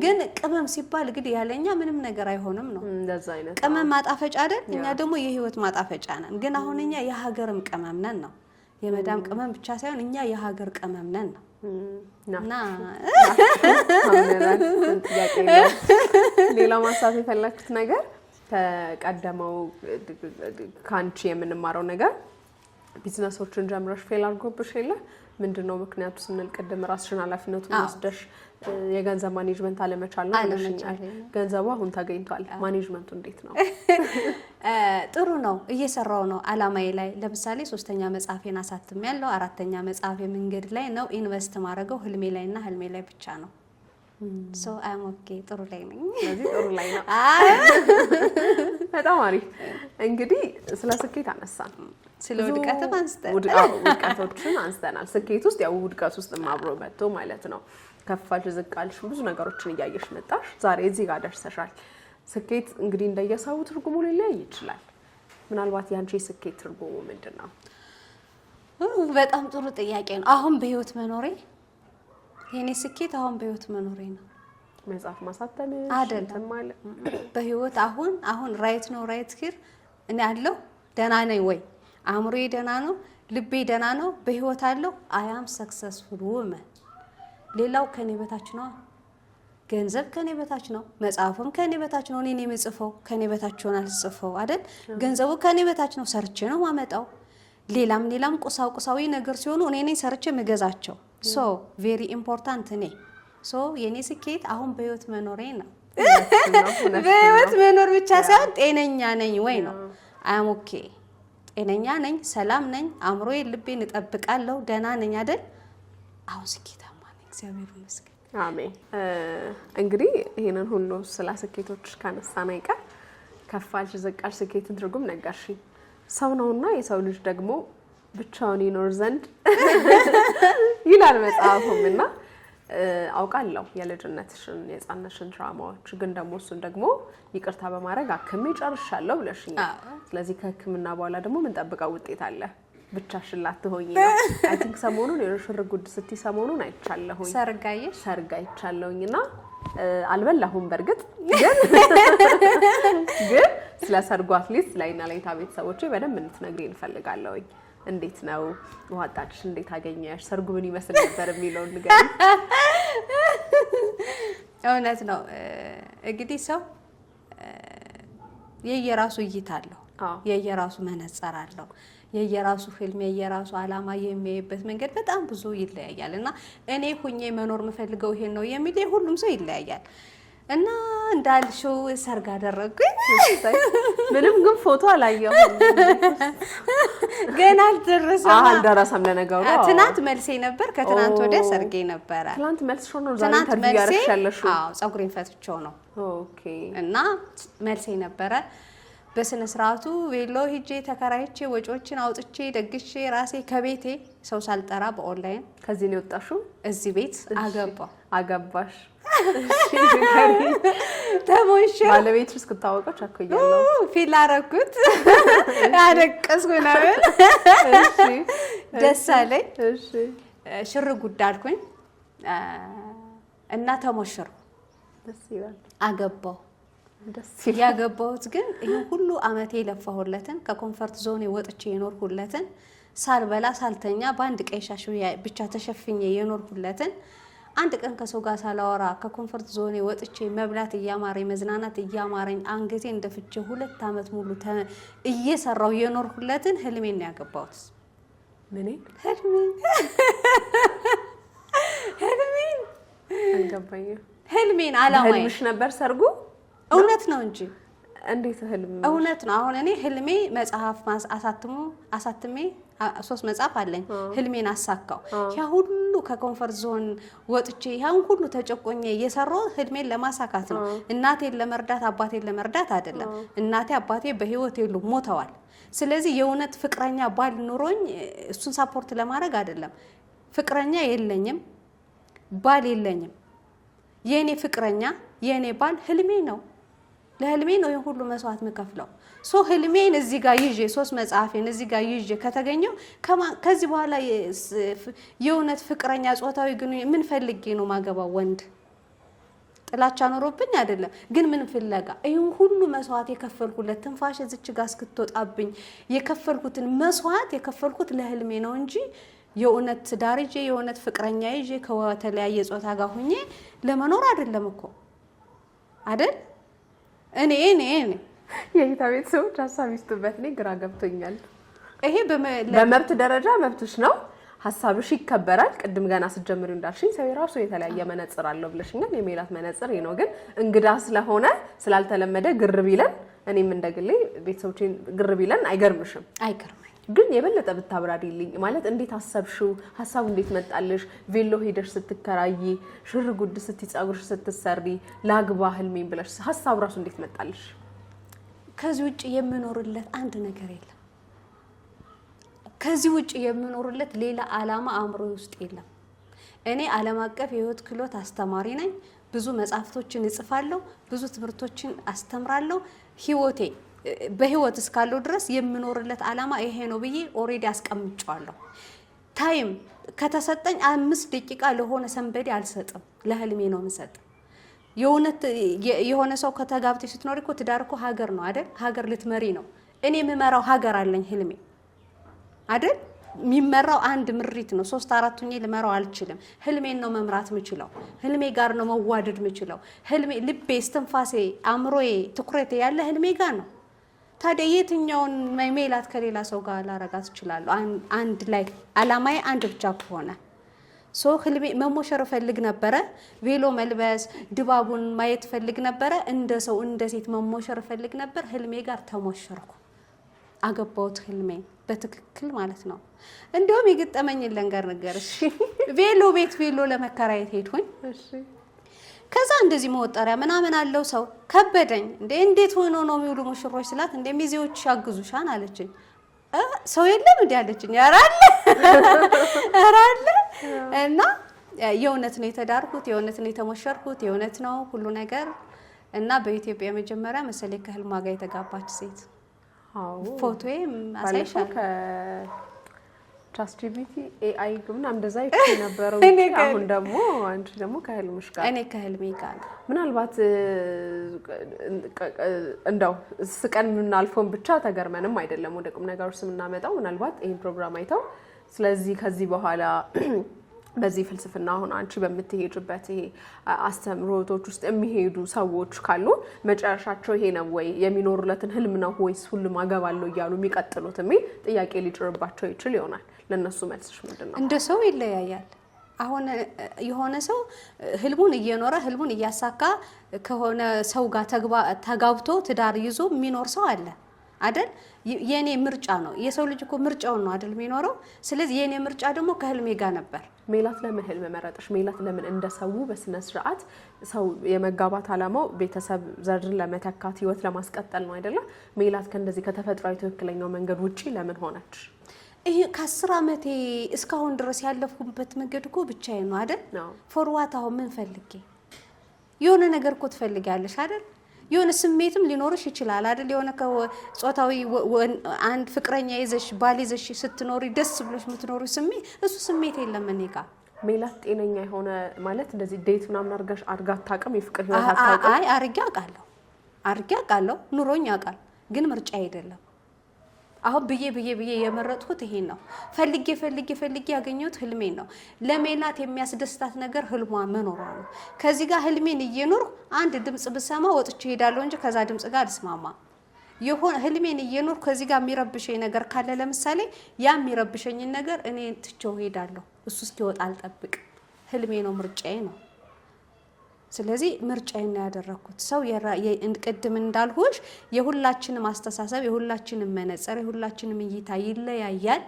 ግን ቅመም ሲባል እንግዲህ ያለኛ ምንም ነገር አይሆንም ነው። እንደዛ አይነት ቅመም ማጣፈጫ አይደል? እኛ ደግሞ የህይወት ማጣፈጫ ነን። ግን አሁን እኛ የሀገርም ቅመም ነን ነው። የመዳም ቅመም ብቻ ሳይሆን እኛ የሀገር ቅመም ነን ነው። እና ሌላ ማሳት የፈለኩት ነገር ተቀደመው ካንቺ የምንማረው ነገር ቢዝነሶችን ጀምረሽ ፌል አድርጎብሽ የለ ምንድነው ምክንያቱ ስንል ቅድም ራስሽን ኃላፊነቱን ወስደሽ የገንዘብ ማኔጅመንት አለመቻል ነው አለሽኛል። ገንዘቡ አሁን ተገኝቷል። ማኔጅመንቱ እንዴት ነው? ጥሩ ነው፣ እየሰራው ነው አላማዬ ላይ። ለምሳሌ 3ኛ መጽሐፌን አሳትሜያለሁ። 4ኛ መጽሐፌ መንገድ ላይ ነው። ኢንቨስት ማድረገው ህልሜ ላይና ህልሜ ላይ ብቻ ነው። ሶ አም ኦኬ፣ ጥሩ ላይ ነኝ። ስለዚህ ጥሩ ላይ ነው። በጣም አሪፍ። እንግዲህ ስለ ስኬት አነሳን፣ ስለ ውድቀትም አንስተናል። ውድቀቶችን አንስተናል። ስኬት ውስጥ ያው ውድቀት ውስጥ አብሮ መጥቶ ማለት ነው። ከፋልሽ ዝቃልሽ ብዙ ነገሮችን እያየሽ መጣሽ። ዛሬ እዚህ ጋር ደርሰሻል። ስኬት እንግዲህ እንደየሰው ትርጉሙ ሊለያይ ይችላል። ምናልባት ያንቺ ስኬት ትርጉሙ ምንድነው? በጣም ጥሩ ጥያቄ ነው። አሁን በህይወት መኖሬ የኔ ስኬት አሁን በህይወት መኖሬ ነው። መጽሐፍ ማሳተም አይደለም ማለት በህይወት አሁን ራይት ነው ራይት ሂር እኔ አለው ደህና ነኝ ወይ? አእምሮዬ ደህና ነው? ልቤ ደህና ነው? በህይወት አለው አይ አም ሰክሰስፉል ውመን። ሌላው ከኔ በታች ነው። ገንዘብ ከኔ በታች ነው። መጽሐፉም ከኔ በታች ነው። እኔ የምጽፈው ከኔ በታች ሆናል ጽፈው አይደል? ገንዘቡ ከኔ በታች ነው። ሰርቼ ነው ማመጣው። ሌላም ቁሳቁሳዊ ነገር ሲሆኑ እኔ ነኝ ሰርቼ መገዛቸው። ሶ ቬሪ ኢምፖርታንት እኔ የኔ ስኬት አሁን በህይወት መኖሬ ነው። በህይወት መኖር ብቻ ሳይሆን ጤነኛ ነኝ ወይ ነው። አም ኦኬ፣ ጤነኛ ነኝ፣ ሰላም ነኝ፣ አእምሮዬ ልቤን እጠብቃለሁ፣ ደህና ነኝ አይደል? አሁን ስኬታማ ነኝ፣ እግዚአብሔር ይመስገን። አሜን። እንግዲህ ይሄንን ሁሉ ስለ ስኬቶች ካነሳን አይቀር ከፋልሽ ዝቃልሽ ስኬትን ትርጉም ነገርሽኝ። ሰው ነውና የሰው ልጅ ደግሞ ብቻውን ይኖር ዘንድ ይላል መጽሐፉምና አውቃለሁ የልጅነትሽን የጻነሽን ድራማዎች ግን ደግሞ እሱን ደግሞ ይቅርታ በማድረግ አክሜ ጨርሻለሁ ብለሽኛል። ስለዚህ ከህክምና በኋላ ደግሞ ምን ጠብቀው ውጤት አለ? ብቻሽን ላትሆኚ ነው። አይ ቲንክ ሰሞኑን የሽር ጉድ ስትይ ሰሞኑን አይቻለሁኝ። ሰርግ አይቻለሁኝና አልበላሁም በርግጥ ግን ስለ ሰርጉ አትሊስት ላይና ላይታ ቤተሰቦቼ በደንብ እንድትነግሪኝ እንፈልጋለሁኝ። እንዴት ነው ዋጣችሽ እንዴት አገኘሽ ሰርጉ ምን ይመስል ነበር የሚለው ንገሪኝ እውነት ነው እንግዲህ ሰው የየራሱ እይታ አለው የየራሱ መነጽር አለው የየራሱ ፊልም የየራሱ አላማ የሚያይበት መንገድ በጣም ብዙ ይለያያልና እኔ ሁኜ መኖር መፈልገው ይሄን ነው የሚል ሁሉም ሰው ይለያያል እና እንዳልሽው ሰርግ አደረግኩኝ ምንም ግን ፎቶ አላየሁም ገና አልደረሰም ለነገሩ ትናንት መልሴ ነበር ከትናንት ወዲያ ሰርጌ ነበር ትናንት መልስሽ ነው ዛሬ ኢንተርቪው ያደርሻለሽ ጸጉሬን ፈትቼው ነው ኦኬ እና መልሴ ነበር በስነ ስርዓቱ ቬሎ ሂጄ ተከራይቼ ወጪዎችን አውጥቼ ደግሼ ራሴ ከቤቴ ሰው ሳልጠራ በኦንላይን ከዚህ ነው ወጣሽው እዚህ ቤት አገባሽ ተሞሽ ባለቤትሽ እስክታወቀው ቻኮያለሁ ፊል አደረኩት አደቀስኩ ነው እሺ ደስ አለኝ እሺ ሽር ጉድ አልኩኝ እና ተሞሽሩ ደስ ይላል አገባው ደስ ያገባሁት ግን ይሄን ሁሉ አመቴ ለፋሁለትን ከኮንፈርት ዞን ወጥቼ የኖርኩለትን ሳልበላ ሳልተኛ ባንድ ቀይ ሻሽ ብቻ ተሸፍኜ የኖርኩለትን አንድ ቀን ከሰው ጋር ሳላወራ ከኮንፈርት ዞን ወጥቼ መብላት እያማረኝ መዝናናት እያማረኝ አንገቴ እንደፍቼ 2 አመት ሙሉ እየሰራው የኖርኩለትን ህልሜን ነው ያገባሁት ምን ህልሜን አልገባኝም ህልሜን አላማዬ ህልምሽ ነበር ሰርጉ እውነት ነው እንጂ እንዴት ህልም እውነት ነው አሁን እኔ ህልሜ መጽሐፍ አሳትሜ 3 መጽሐፍ አለኝ ህልሜን አሳካው ያ ሁሉ ከኮንፈርት ዞን ወጥቼ ያን ሁሉ ተጨቆኘ የሰራው ህልሜን ለማሳካት ነው እናቴን ለመርዳት አባቴን ለመርዳት አይደለም እናቴ አባቴ በህይወት የሉ ሞተዋል ስለዚህ የእውነት ፍቅረኛ ባል ኑሮኝ እሱን ሳፖርት ለማድረግ አይደለም ፍቅረኛ የለኝም ባል የለኝም የኔ ፍቅረኛ የኔ ባል ህልሜ ነው ለህልሜ ነው ሁሉ መስዋዕት መከፍለው ሶ ህልሜን እዚህ ጋር ይዤ 3 መጽሐፌን እዚህ ጋር ይዤ ከተገኘው ከዚህ በኋላ የእውነት ፍቅረኛ ጾታዊ ግን ምን ፈልጌ ነው ማገባው ወንድ ጥላቻ ኖሮብኝ አይደለም ግን ምን ፍለጋ ይሄን ሁሉ መስዋዕት የከፈልኩለት ትንፋሽ እዚች ጋር እስክትወጣብኝ የከፈልኩትን መስዋዕት የከፈልኩት ለህልሜ ነው እንጂ የእውነት ዳርጄ የእውነት ፍቅረኛ ይዤ ከተለያየ ጾታ ጋር ሆኜ ለመኖር አይደለም እኮ አይደል እኔ የይታ ቤተሰቦች ሐሳብ ይስጡበት ነው ግራ ገብቶኛል ይሄ በመብት ደረጃ መብትሽ ነው ሐሳብሽ ይከበራል ቅድም ገና ስትጀምሪ እንዳልሽኝ ሰው ራሱ የተለያየ መነጽር አለው ብለሽኛል የሜላት መነጽር ነው ግን እንግዳ ስለሆነ ስላልተለመደ ግር ቢለን እኔም እንደግሌ ቤተሰቦቼን ግር ቢለን አይገርምሽም ግን የበለጠ ብታብራሪልኝ ማለት እንዴት አሰብሽው ሐሳቡ እንዴት መጣልሽ ቬሎ ሄደሽ ስትከራይ ሽር ጉድ ስትይጻጉርሽ ስትሰሪ ላግባ ህልሜን ብለሽ ሐሳቡ ራሱ እንዴት መጣልሽ ከዚህ ውጪ የምኖርለት አንድ ነገር የለም ከዚህ ውጪ የምኖርለት ሌላ አላማ አእምሮ ውስጥ የለም እኔ ዓለም አቀፍ የህይወት ክህሎት አስተማሪ ነኝ ብዙ መጽሐፍቶችን እጽፋለሁ ብዙ ትምህርቶችን አስተምራለሁ ህይወቴ በህይወት እስካለው ድረስ የምኖርለት አላማ ይሄ ነው ብዬ ኦሬዲ አስቀምጫለሁ ታይም ከተሰጠኝ 5 ደቂቃ ለሆነ ሰንበዲ አልሰጥም ለህልሜ ነው የምሰጥ የሆነ ሰው ከተጋብተሽ ስትኖር እኮ ትዳር እኮ ሀገር ነው አይደል ሀገር ልትመሪ ነው እኔ የምመራው ሀገር አለኝ ህልሜ አይደል የሚመራው አንድ ምሪት ነው 3-4 ሆኜ ልመራው አልችልም ህልሜን ነው መምራት የምችለው ህልሜ ጋር ነው መዋደድ የምችለው ህልሜ ልቤ እስትንፋሴ አእምሮዬ ትኩረቴ ያለ ህልሜ ጋር ነው ታዲያ የትኛውን ሜላት ከሌላ ሰው ጋር ላረጋት እችላለሁ አንድ ላይ አላማዬ አንድ ብቻ ከሆነ ሶ ህልሜ መሞሸር ፈልግ ነበር ቬሎ መልበስ ድባቡን ማየት ፈልግ ነበር እንደ ሰው እንደ ሴት መሞሸር ፈልግ ነበር ህልሜ ጋር ተሞሸርኩ አገባሁት ህልሜ በትክክል ማለት ነው እንደውም የገጠመኝ ለንገርሽ ቬሎ ቤት ቬሎ ለመከራየት ሄድኩኝ እሺ ከዛ እንደዚህ መወጣሪያ ምናምን አለው ሰው ከበደኝ እንዴት ሆኖ ነው የሚውሉ ሙሽሮች ስላት እንደሚዜዎች ያግዙሻን አለችኝ ሰው የለም እንዴ አለችኝ ያራለ እና የእውነት ነው የተዳርኩት የእውነት ነው የተሞሸርኩት የእውነት ነው ሁሉ ነገር እና በኢትዮጵያ መጀመሪያ መሰለኝ ከህልሟ ጋር የተጋባች ሴት ፎቶዬ አሳይሻለሁ ቻትጂፒቲ ኤአይ ግን እንደዛ ይነበረው አሁን ደግሞ አንቺ ደግሞ ከህልምሽ ጋር እኔ ከህልሜ ጋር ምናልባት እንደው ስቀን ምናልፎን ብቻ ተገርመንም አይደለም ወደ ቁም ነገሮች ስምናመጣው ምናልባት ይሄን ፕሮግራም አይተው ስለዚህ ከዚህ በኋላ በዚህ ፍልስፍና አሁን አንቺ በመትሄጅበት ይሄ አስተምሮቶች ውስጥ የሚሄዱ ሰዎች ካሉ መጨረሻቸው ይሄ ነው ወይ የሚኖሩለትን ህልም ነው ወይስ ሁሉም አገባለው ይያሉ የሚቀጥሉት ጥያቄ ሊጭርባቸው ይችላል ይሆናል ለነሱ መልስሽ ምንድነው እንደ ሰው ይለያያል አሁን የሆነ ሰው ህልሙን እየኖረ ህልሙን እያሳካ ከሆነ ሰው ጋር ተጋብቶ ትዳር ይዞ የሚኖር ሰው አለ አይደል የኔ ምርጫ ነው የሰው ልጅ እኮ ምርጫው ነው አይደል የሚኖረው ስለዚህ የኔ ምርጫ ደግሞ ከህልሜ ጋር ነበር ሜላት ለምን ህልም መረጥሽ ሜላት ለምን እንደሰው በስነ ስርዓት ሰው የመጋባት አላማው ቤተሰብ ዘርን ለመተካት ህይወት ለማስቀጠል ነው አይደለ ሜላት ከእንደዚህ ከተፈጥሯዊ ትክክለኛው መንገድ ውጪ ለምን ሆነች ይሄ ከ10 አመቴ እስካሁን ድረስ ያለፍኩበት መንገድ እኮ ብቻዬ ነው አይደል ፎርዋታው ምን ፈልጌ የሆነ ነገር እኮ ትፈልጊያለሽ አይደል የሆነ ስሜትም ሊኖርሽ ይችላል አይደል የሆነ ከጾታዊ አንድ ፍቅረኛ ይዘሽ ባል ይዘሽ ስትኖሪ ደስ ብሎሽ ምትኖሪ ስሜት እሱ ስሜት የለም እኔ ጋር ሜላት ጤነኛ የሆነ ማለት እንደዚህ ዴት ምናምን አርጋት ታቀም የፍቅር ህይወት አታቀም አይ አርጌ አውቃለሁ ኑሮኝ አውቃል ግን ምርጫ አይደለም አሁን ብዬ የመረጥኩት ይሄን ነው ፈልጌ ያገኘሁት ህልሜን ነው ለሜላት የሚያስደስታት ነገር ህልሟ መኖሯ ነው ከዚህ ጋር ህልሜን እየኖር አንድ ድምጽ ብሰማ ወጥቼ ሄዳለሁ እንጂ ከዛ ድምጽ ጋር አልስማማ የሆነ ህልሜን እየኖር ከዚህ ጋር የሚረብሸኝ ነገር ካለ ለምሳሌ ያ የሚረብሸኝ ነገር እኔ ትቼው ሄዳለሁ እሱ እስኪወጣ አልጠብቅ ህልሜ ነው ምርጫዬ ነው ስለዚህ ምርጫዬን ያደረኩት ሰው ቅድም እንዳልኩሽ የሁላችንም አስተሳሰብ የሁላችንም መነጽር የሁላችንም እይታ ይለያያል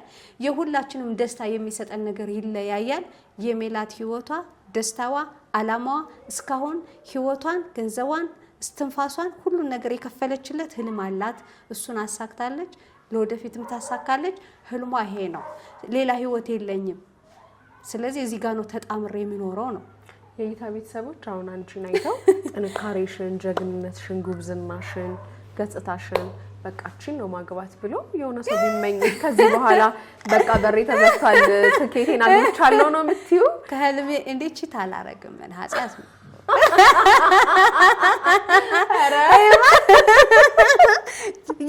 የሁላችንም ደስታ የሚሰጠን ነገር ይለያያል የሜላት ህይወቷ ደስታዋ አላማዋ እስካሁን ህይወቷን ገንዘቧን እስትንፋሷን ሁሉ ነገር የከፈለችለት ህልም አላት እሱን አሳክታለች ለወደፊትም ታሳካለች ህልሟ ይሄ ነው ሌላ ህይወት የለኝም ስለዚህ እዚህ ጋር ነው ተጣምሬ የሚኖረው ነው የይታ ቤተሰቦች አሁን አንቺን አይተው ጥንካሬሽን ጀግንነትሽን ጉብዝናሽን ገጽታሽን በቃችን ነው ማግባት ብሎ የሆነ ሰው ቢመኝ ከዚህ በኋላ በቃ በሬ ተዘግቷል ትኬቴን አግኝቻለሁ ነው የምትዩ ከህልሜ እንዴት ታላረግም ምን ኃጢያት ነው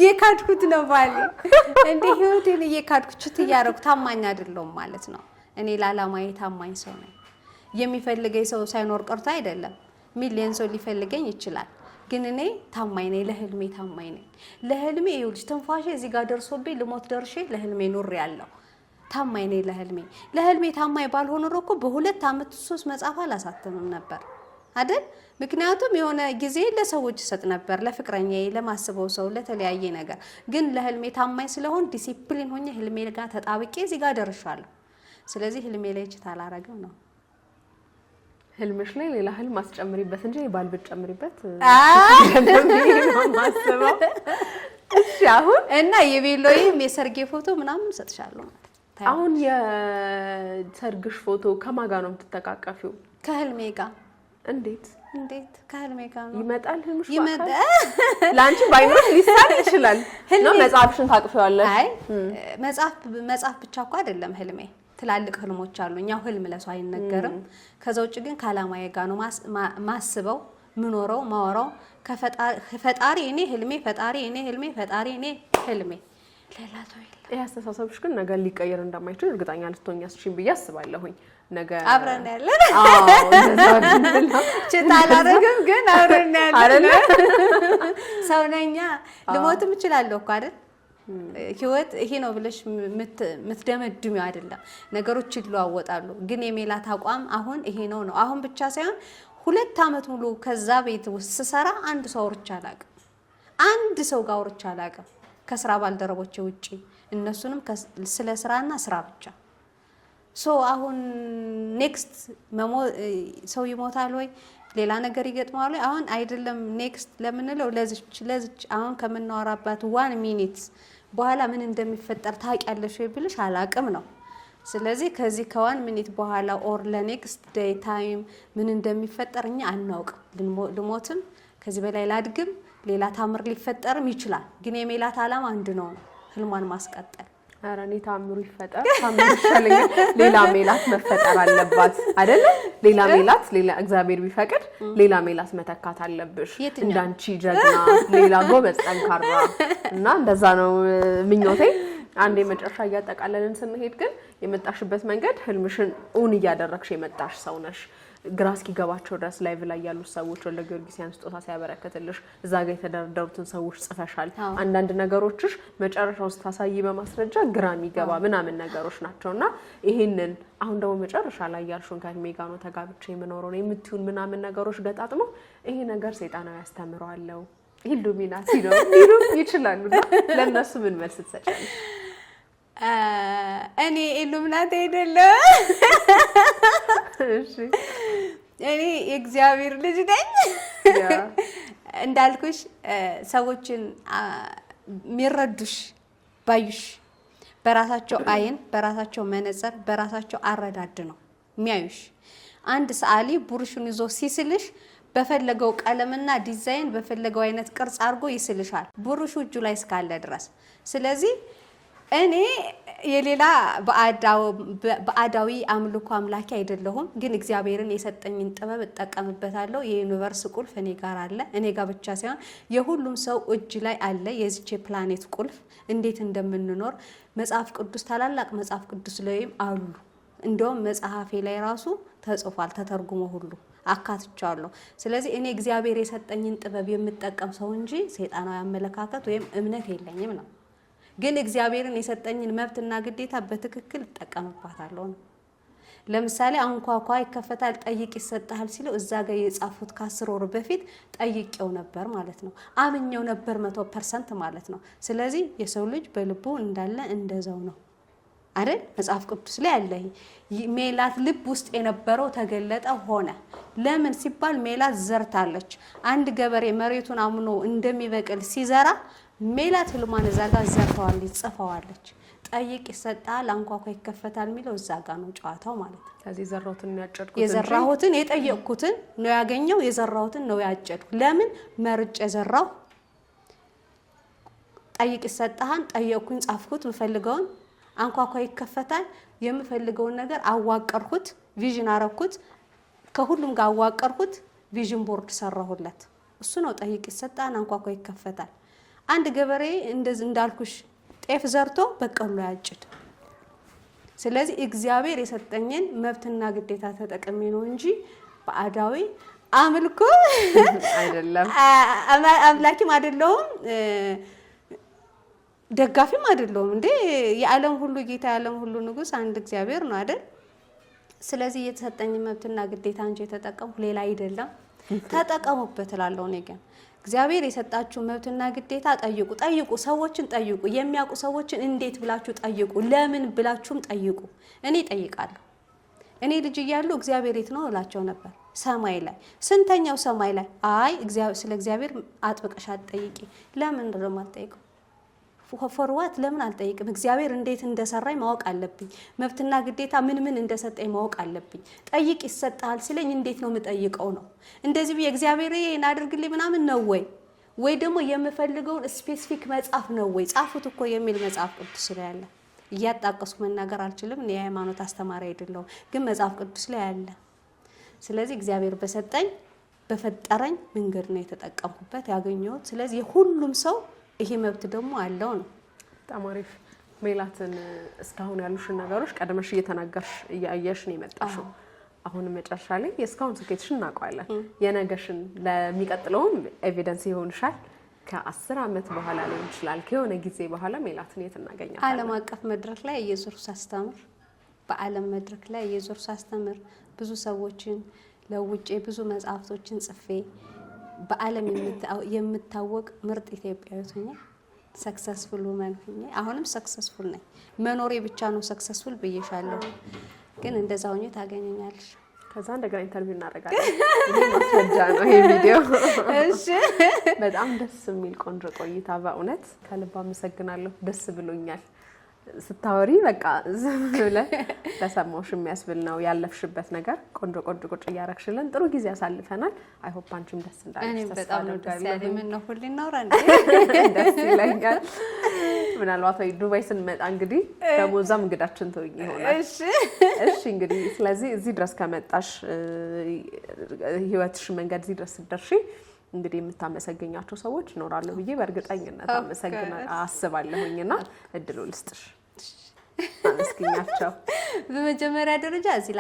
የካድኩት ነው ባሌ እንዴ ህይወቴን የካድኩት ያረኩ ታማኝ አይደለም ማለት ነው እኔ ላላማዬ ታማኝ ሰው ነኝ የሚፈልገኝ ሰው ሳይኖር ቀርቶ አይደለም ሚሊየን ሰው ሊፈልገኝ ይችላል ግን እኔ ታማኝ ነኝ ለህልሜ ታማኝ ነኝ ለህልሜ ይውልሽ ተንፋሼ እዚህ ጋር ደርሶብኝ ልሞት ደርሼ ለህልሜ ኑር ያለው ታማኝ ነኝ ለህልሜ ታማኝ ባልሆነ እኮ በ2 አመት 3 መጽሐፍ አላሳተምም ነበር አይደል ምክንያቱም የሆነ ጊዜ ለሰዎች ሰጥ ነበር ለፍቅረኛዬ ለማስበው ሰው ለተለያየ ነገር ግን ለህልሜ ታማኝ ስለሆን ዲሲፕሊን ሆኜ ህልሜ ጋር ተጣብቄ እዚህ ጋር ደርሻለሁ ስለዚህ ህልሜ ላይ ታላረገው ነው ህልምሽ ላይ ሌላ ህልም አስጨምሪበት እንጂ ባልብት ጨምሪበት ማስበው እሺ አሁን እና የቤሎዬም የሰርጌ ፎቶ ምናምን ሰጥሻለሁ አሁን የሰርግሽ ፎቶ ከማጋ ነው የምትተቃቀፊው ከህልሜ ጋር እንዴት ከህልሜ ጋር ነው ይመጣል ህልምሽ ላንቺ ባይኖር ሊሳል ይችላል ነው መጽሐፍሽን ታቅፈዋለሽ አይ መጽሐፍ ብቻ እኮ አይደለም ህልሜ ትላልቅ ህልሞች አሉኝ ያው ህልም ለሰው አይነገርም ከዛ ውጭ ግን ካላማዬ ጋር ነው ማስበው ምኖረው ማወራው ከፈጣሪ እኔ ህልሜ ፈጣሪ እኔ ህልሜ ፈጣሪ እኔ ህልሜ ሌላ ሰው የለም ያስተሳሰብሽ ግን ነገር ሊቀየር እንደማይችል እርግጠኛ ልትሆኚ አስችኝ ብዬ አስባለሁኝ ነገ አብረን ያለን ችታላረግም ግን አብረን ያለን ሰው ነኛ ልሞትም እችላለሁ እኮ አይደል ህይወት ይሄ ነው ብለሽ ምትደመድሚው አይደለም ነገሮች ይለዋወጣሉ ግን የሜላት አቋም አሁን ይሄ ነው አሁን ብቻ ሳይሆን 2 አመት ሙሉ ከዛ ቤት ውስጥ ሰራ አንድ ሰው አንድ ሰው ጋር ወርቻ አላቀም ከስራ ባልደረቦቼ ውጪ እነሱንም ስለ ስራና ስራ ብቻ አሁን ኔክስት ሰው ይሞታል ወይ ሌላ ነገር ይገጥማል አሁን አይደለም ኔክስት ለምንለው ለዚች አሁን ከምናወራባት 1 ሚኒት በኋላ ምን እንደሚፈጠር ታውቂያለሽ ወይ ብልሽ አላቅም ነው ስለዚህ ከዚህ ከ1 ሚኒት በኋላ ኦር ለኔክስት ዴይ ታይም ምን እንደሚፈጠርኛ አናውቅ ልሞትም ከዚህ በላይ ላድግም ሌላ ታምር ሊፈጠርም ይችላል ግን የሜላት ዓላማ አንድ ነው ህልሟን ማስቀጠል አራኔ ታምሩ ይፈጠር ታምሩ ይሻለኛል ሌላ ሜላት መፈጠር አለባት አይደል ሌላ ሜላት ሌላ እግዚአብሔር ቢፈቅድ ሌላ ሜላት መተካት አለብሽ እንዳንቺ ጀግና ሌላ ጎበዝ ጠንካራ እና እንደዛ ነው ምኞቴ አንዴ መጨረሻ ያጠቃለልን ስንሄድ ግን የመጣሽበት መንገድ ህልምሽን ኡን ያደረግሽ የመጣሽ ሰው ነሽ ግራስኪ ገባቸው ድረስ ላይቭ ላይ ያሉ ሰዎች ወለ ጊዮርጊስያን ስጦታ ሲያበረከትልሽ እዛ ጋር የተደረደሩትን ሰዎች ጽፈሻል አንዳንድ ነገሮችሽ መጨረሻው ስታሳይ በማስረጃ ግራም ይገባ ምናምን ነገሮች ናቸውና ይሄንን አሁን ደግሞ መጨረሻ ላይ ያልሽውን ከሜጋ ነው ተጋብቼ የምኖረው ነው የምትዩን ምናምን ነገሮች ገጣጥሞ ይሄ ነገር ሰይጣናዊ ያስተምራለው ኢሉሚናቲ ነው ሊሉ ይችላሉ ለነሱ ምን መልስ ትሰጫለሽ እኔ ኢሉሚናቲ አይደለም እሺ እኔ የእግዚአብሔር ልጅ ነኝ እንዳልኩሽ ሰዎችን ሚረዱሽ ባዩሽ በራሳቸው አይን በራሳቸው መነጽር በራሳቸው አረዳድ ነው የሚያዩሽ አንድ ሰዓሊ ቡርሹን ይዞ ሲስልሽ በፈለገው ቀለምና ዲዛይን በፈለገው አይነት ቅርጽ አድርጎ ይስልሻል ቡርሹ እጁ ላይ እስካለ ድረስ ስለዚህ እኔ የሌላ በአዳዊ አምልኮ አምላኪ አይደለሁም ግን እግዚአብሔርን የሰጠኝን ጥበብ እጠቀምበታለሁ የዩኒቨርስ ቁልፍ እኔ ጋር አለ እኔ ጋር ብቻ ሳይሆን የሁሉም ሰው እጅ ላይ አለ የዚች ፕላኔት ቁልፍ እንዴት እንደምንኖር መጽሐፍ ቅዱስ ታላላቅ መጽሐፍ ቅዱስ ላይም አሉ እንደውም መጽሐፌ ላይ ራሱ ተጽፏል ተተርጉሞ ሁሉ አካትቻለሁ ስለዚህ እኔ እግዚአብሔር የሰጠኝን ጥበብ የምጠቀም ሰው እንጂ ሰይጣናዊ አመለካከት ወይም እምነት የለኝም ነው ግን እግዚአብሔርን የሰጠኝን መብትና ግዴታ በትክክል ተጠቀምባታለሁ ነው ለምሳሌ አንኳኳ ይከፈታል ጠይቅ ይሰጣል ሲሉ እዛ ጋር የጻፉት ከ10 ወር በፊት ጠይቄው ነበር ማለት ነው አምኜው ነበር 100% ማለት ነው ስለዚህ የሰው ልጅ በልቡ እንዳለ እንደዛው ነው አይደል መጽሐፍ ቅዱስ ላይ አለ ሜላት ልብ ውስጥ የነበረው ተገለጠ ሆነ ለምን ሲባል ሜላት ዘርታለች አንድ ገበሬ መሬቱን አምኖ እንደሚበቅል ሲዘራ ሜላት ህልማን እዛ ጋር ዘርታዋለች ጽፈዋለች ጠይቅ ይሰጣል አንኳኳ ይከፈታል የሚለው እዛ ጋር ነው ጨዋታው ማለት ነው ስለዚህ ዘራሁትን ያጨድኩት የዘራሁትን የጠየቅኩትን ነው ያገኘው የዘራሁትን ነው ያጨድኩ ለምን መርጬ ዘራው ጠይቅ ይሰጣል ጠየቅኩኝ ጻፍኩት ምፈልገውን አንኳኳ ይከፈታል የምፈልገውን ነገር አዋቀርኩት ቪዥን አረኩት ከሁሉም ጋር አዋቀርኩት ቪዥን ቦርድ ሰራሁለት እሱ ነው ጠይቅ ይሰጣል አንኳኳ ይከፈታል አንድ ገበሬ እንደዚህ እንዳልኩሽ ጤፍ ዘርቶ በቀሎ ያጭድ ስለዚህ እግዚአብሔር የሰጠኝን መብትና ግዴታ ተጠቅሜ ነው እንጂ በአዳዊ አምልኮ አይደለም አምላኪም አይደለሁም ደጋፊም አይደለሁም እንዴ የዓለም ሁሉ ጌታ የዓለም ሁሉ ንጉስ አንድ እግዚአብሔር ነው አይደል ስለዚህ የተሰጠኝ መብትና ግዴታ እንጂ የተጠቀምኩ ሌላ አይደለም ተጠቀሙበት እላለሁ እኔ ግን እግዚአብሔር የሰጣችሁ መብትና ግዴታ ጠይቁ ሰዎችን ጠይቁ የሚያውቁ ሰዎችን እንዴት ብላችሁ ጠይቁ ለምን ብላችሁም ጠይቁ እኔ ጠይቃለሁ እኔ ልጅ እያለሁ እግዚአብሔር የት ነው እላቸው ነበር ሰማይ ላይ ስንተኛው ሰማይ ላይ አይ ስለ እግዚአብሔር አጥብቀሽ አትጠይቂ ለምን እንደማልጠይቀው ፎርዋት ለምን አልጠይቅም እግዚአብሔር እንዴት እንደሰራኝ ማወቅ አለብኝ መብትና ግዴታ ምን እንደሰጠኝ ማወቅ አለብኝ ጠይቅ ይሰጣል ስለኝ እንዴት ነው የምጠይቀው ነው እንደዚህ በእግዚአብሔር እናድርግልኝ ምናምን ነው ወይ ደግሞ የምፈልገውን ስፔሲፊክ መጽሐፍ ነው ወይ ጻፉት እኮ የሚል መጽሐፍ ቅዱስ ላይ ያለ እያጣቀስኩ መናገር አልችልም እኔ የሃይማኖት አስተማሪ አይደለሁም ግን መጽሐፍ ቅዱስ ላይ ያለ ስለዚህ እግዚአብሔር በሰጠኝ በፈጠረኝ መንገድ ነው የተጠቀምኩበት ያገኘሁት ስለዚህ ሁሉም ሰው ይሄ መብት ደግሞ አለው ነው ታማሪፍ ሜላትን እስካሁን ያሉሽን ነገሮች ቀደመሽ እየተናገርሽ እያየሽ ነው የመጣሽው አሁን መጨረሻ ላይ የስካውን ስኬትሽን እናውቃለን የነገሽን ለሚቀጥለውም ኤቪደንስ ይሆንሻል ከ10 አመት በኋላ ሊሆን ይችላል ከሆነ ጊዜ በኋላ ሜላትን የት እናገኛታለን ዓለም አቀፍ መድረክ ላይ የዞርኩ ሳስተምር በዓለም መድረክ ላይ የዞርኩ ሳስተምር ብዙ ሰዎችን ለውጬ ብዙ መጽሐፍቶችን ጽፌ በዓለም የምታወቅ ምርጥ ኢትዮጵያዊት ነኝ ሰክሰስፉል ወመን ነኝ አሁንም ሰክሰስፉል ነኝ መኖሬ ብቻ ነው ሰክሰስፉል ብዬሻለሁ ግን እንደዛው ነው ታገኘኛለሽ ከዛ እንደገና ኢንተርቪው እናደርጋለን ይሄ ማስረጃ ነው ይሄ ቪዲዮ እሺ በጣም ደስ የሚል ቆንጆ ቆይታ በእውነት ከልብ አመሰግናለሁ ደስ ብሎኛል ስታወሪ በቃ ዝም ብለህ ለሰማሽ የሚያስብል ነው ያለፍሽበት ነገር ቆንጆ ቁጭ እያረግሽልን ጥሩ ጊዜ አሳልፈናል። አይ ሆፕ አንቺም ደስ እንዳለሽ እኔ በጣም ነው ደስ ያለኝ። ምን ነው ሁሉ እናውራን ደስ ይለኛል። ምናልባት ወይ ዱባይ ስንመጣ እንግዲህ ከሞዛም እንግዳችን ትሆኚ ይሆናል። እሺ እንግዲህ ስለዚህ እዚህ ድረስ ከመጣሽ ህይወትሽ መንገድ እዚህ ድረስ ስትደርሺ እንግዲህ የምታመሰግኛቸው ሰዎች ይኖራሉ ብዬ በእርግጠኝነት አስባለሁኝና እድሉ ልስጥሽ አመስግኛቸው። በመጀመሪያ ደረጃ እዚህ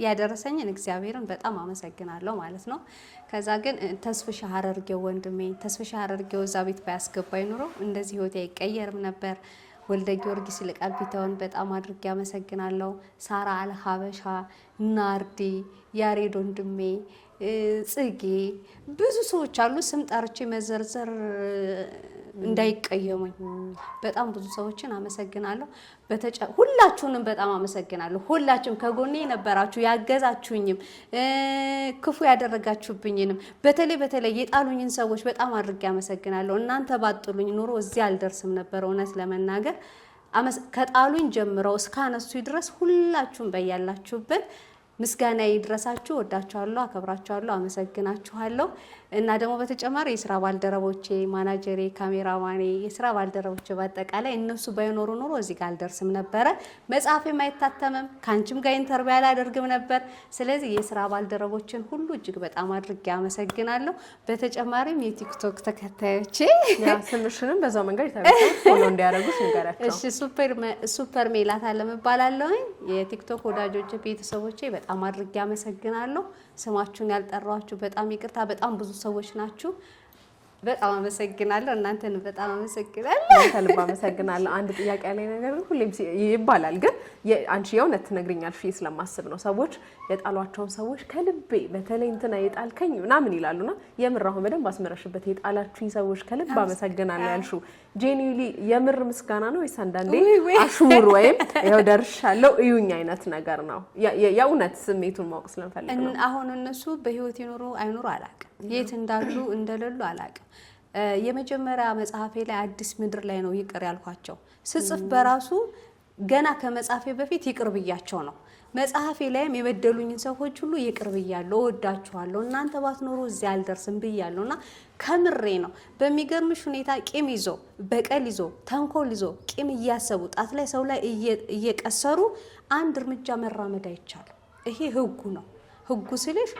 ያደረሰኝን እግዚአብሔርን በጣም አመሰግናለሁ ማለት ነው። ከዛ ግን ተስፍሽ ሀረርጌው ወንድሜ ተስፍሽ ሀረርጌው እዛ ቤት ባያስገባኝ ኑሮ እንደዚህ ህይወቴ አይቀየርም ነበር። ወልደ ጊዮርጊስ ልቃል ቢተውን በጣም አድርጌ አመሰግናለሁ። ሳራ አልሀበሻ፣ ናርዲ፣ ያሬድ ወንድሜ፣ ጽጌ ብዙ ሰዎች አሉ። ስም ጠርቼ መዘርዘር እንዳይቀየሙኝ በጣም ብዙ ሰዎችን አመሰግናለሁ። ሁላችሁንም በጣም አመሰግናለሁ። ሁላችሁም ከጎኔ የነበራችሁ ያገዛችሁኝም ክፉ ያደረጋችሁብኝንም በተለይ የጣሉኝን ሰዎች በጣም አድርጌ አመሰግናለሁ። እናንተ ባጥሉኝ ኑሮ እዚህ አልደርስም ነበር። እውነት ለመናገር ከጣሉኝ ጀምረው እስካነሱ ድረስ ሁላችሁም በያላችሁበት ምስጋና ይድረሳችሁ። ወዳችኋለሁ፣ አከብራችኋለሁ፣ አመሰግናችኋለሁ። እና ደግሞ በተጨማሪ የስራ ባልደረቦቼ፣ ማናጀሬ፣ ካሜራማኔ፣ የስራ ባልደረቦቼ በአጠቃላይ እነሱ ባይኖሩ ኖሮ እዚህ ጋር አልደርስም ነበረ። መጽሐፌም አይታተምም፣ ካንቺም ጋር ኢንተርቪው አላደርግም ነበር። ስለዚህ የስራ ባልደረቦችን ሁሉ እጅግ በጣም አድርጌ አመሰግናለሁ። በተጨማሪም የቲክቶክ ተከታዮቼ ስምሽንም በዛው መንገድ ፎሎ እንዲያደርጉሽ ንገራቸው። እሺ፣ ሱፐር ሜላት አለም እባላለሁኝ። የቲክቶክ ወዳጆቼ፣ ቤተሰቦቼ በጣም አድርጌ አመሰግናለሁ። ስማችሁን ያልጠራችሁ በጣም ይቅርታ። በጣም ብዙ ሰዎች ናችሁ። በጣም አመሰግናለሁ። እናንተን በጣም አመሰግናለሁ። ከልብ አመሰግናለሁ። አንድ ጥያቄ ያለኝ ነገር ሁሌም ይባላል፣ ግን አንቺ የእውነት ትነግሪኛለሽ ስለማስብ ነው። ሰዎች የጣሏቸውን ሰዎች ከልቤ በተለይ እንትና የጣልከኝ ምናምን ይላሉና የምራሁ በደንብ አስመረሽበት። የጣላችሁኝ ሰዎች ከልብ አመሰግናለሁ ያልሽው ጄኒሊ የምር ምስጋና ነው ወይስ አንዳንዴ አሽሙር ወይም ይሄው ደርሻለሁ እዩኝ አይነት ነገር ነው? የእውነት ስሜቱን ማወቅ ስለምፈልግ ነው። አሁን እነሱ በህይወት ይኖሩ አይኖሩ አላውቅም፣ የት እንዳሉ እንደሌሉ አላውቅም። የመጀመሪያ መጽሐፌ ላይ አዲስ ምድር ላይ ነው ይቅር ያልኳቸው። ስጽፍ በራሱ ገና ከመጽሐፌ በፊት ይቅር ብያቸው ነው። መጽሐፌ ላይም የበደሉኝን ሰዎች ሁሉ ይቅር ብያለሁ፣ እወዳችኋለሁ፣ እናንተ ባትኖሩ እዚህ አልደርስም ብያለሁና ከምሬ ነው። በሚገርምሽ ሁኔታ ቂም ይዞ በቀል ይዞ ተንኮል ይዞ ቂም እያሰቡ ጣት ላይ ሰው ላይ እየቀሰሩ አንድ እርምጃ መራመድ አይቻልም። ይሄ ህጉ ነው። ህጉ ስልሽ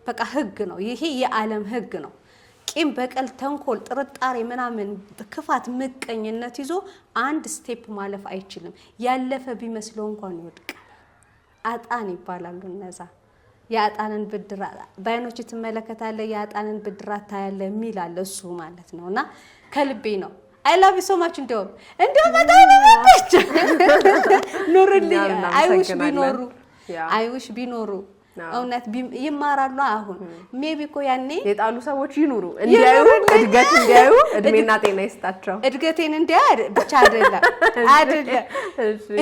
በቃ ህግ ነው። ይሄ የዓለም ህግ ነው። ቂም በቀል ተንኮል ጥርጣሬ ምናምን ክፋት ምቀኝነት ይዞ አንድ ስቴፕ ማለፍ አይችልም። ያለፈ ቢመስለው እንኳን ይወድቃል። አጣን ይባላሉ እነዛ። የአጣንን ብድራት በአይኖች ትመለከታለህ፣ የአጣንን ብድራት ታያለህ የሚል አለ እሱ ማለት ነውና ከልቤ ነው። አይ ላቭ ዩ ሶ ማች። እንደውም በጣም ኑርልኝ። አይውሽ ቢኖሩ እውነት ይማራሉ። አሁን ሜቢ እኮ ያኔ የጣሉ ሰዎች ይኑሩ እንዲያዩ እድገት እንዲያዩ እድሜና ጤና ይስጣቸው። እድገቴን እንዲያዩ ብቻ አይደለም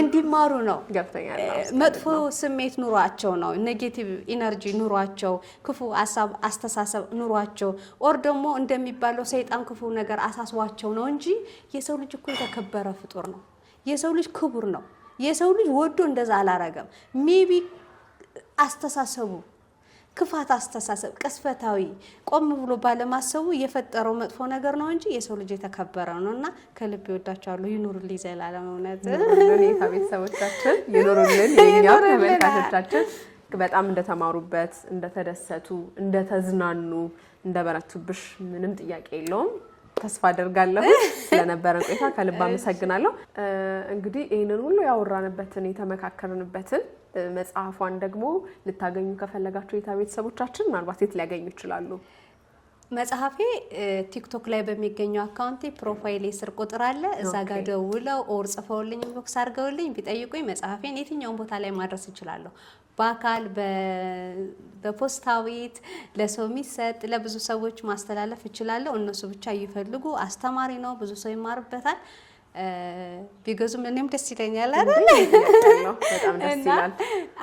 እንዲማሩ ነው። ገብተኛል። መጥፎ ስሜት ኑሯቸው ነው፣ ኔጌቲቭ ኢነርጂ ኑሯቸው፣ ክፉ ሐሳብ አስተሳሰብ ኑሯቸው፣ ኦር ደግሞ እንደሚባለው ሰይጣን ክፉ ነገር አሳስቧቸው ነው እንጂ የሰው ልጅ እኮ የተከበረ ፍጡር ነው። የሰው ልጅ ክቡር ነው። የሰው ልጅ ወዶ እንደዛ አላረገም። ሜቢ አስተሳሰቡ ክፋት አስተሳሰብ ቅስፈታዊ ቆም ብሎ ባለማሰቡ የፈጠረው መጥፎ ነገር ነው እንጂ የሰው ልጅ የተከበረ ነውና ከልብ ይወዳቸዋለሁ። ይኑርልኝ ዘላለም። እውነት ለኔታ ቤተሰቦቻችን ይኑርልን። የኛ ተመልካቾቻችን በጣም እንደተማሩበት፣ እንደተደሰቱ፣ እንደተዝናኑ፣ እንደበረቱብሽ ምንም ጥያቄ የለውም። ተስፋ አደርጋለሁ። ስለነበረን ቆይታ ከልብ አመሰግናለሁ። እንግዲህ ይሄንን ሁሉ ያወራንበትን የተመካከርንበትን መጽሐፏን ደግሞ ልታገኙ ከፈለጋችሁ የታ ቤተሰቦቻችን ምናልባት የት ሊያገኙ ይችላሉ? መጽሐፌ ቲክቶክ ላይ በሚገኘው አካውንቴ ፕሮፋይል ስር ቁጥር አለ። እዛ ጋር ደውለው ኦር ጽፈውልኝ ኢንቦክስ አድርገውልኝ ቢጠይቁኝ መጽሐፌን የትኛውን ቦታ ላይ ማድረስ እችላለሁ። በአካል በፖስታዊት ለሰው የሚሰጥ ለብዙ ሰዎች ማስተላለፍ እችላለሁ። እነሱ ብቻ ይፈልጉ። አስተማሪ ነው፣ ብዙ ሰው ይማርበታል። ቢገዙም እኔም ደስ ይለኛል አይደል? በጣም ደስ ይላል።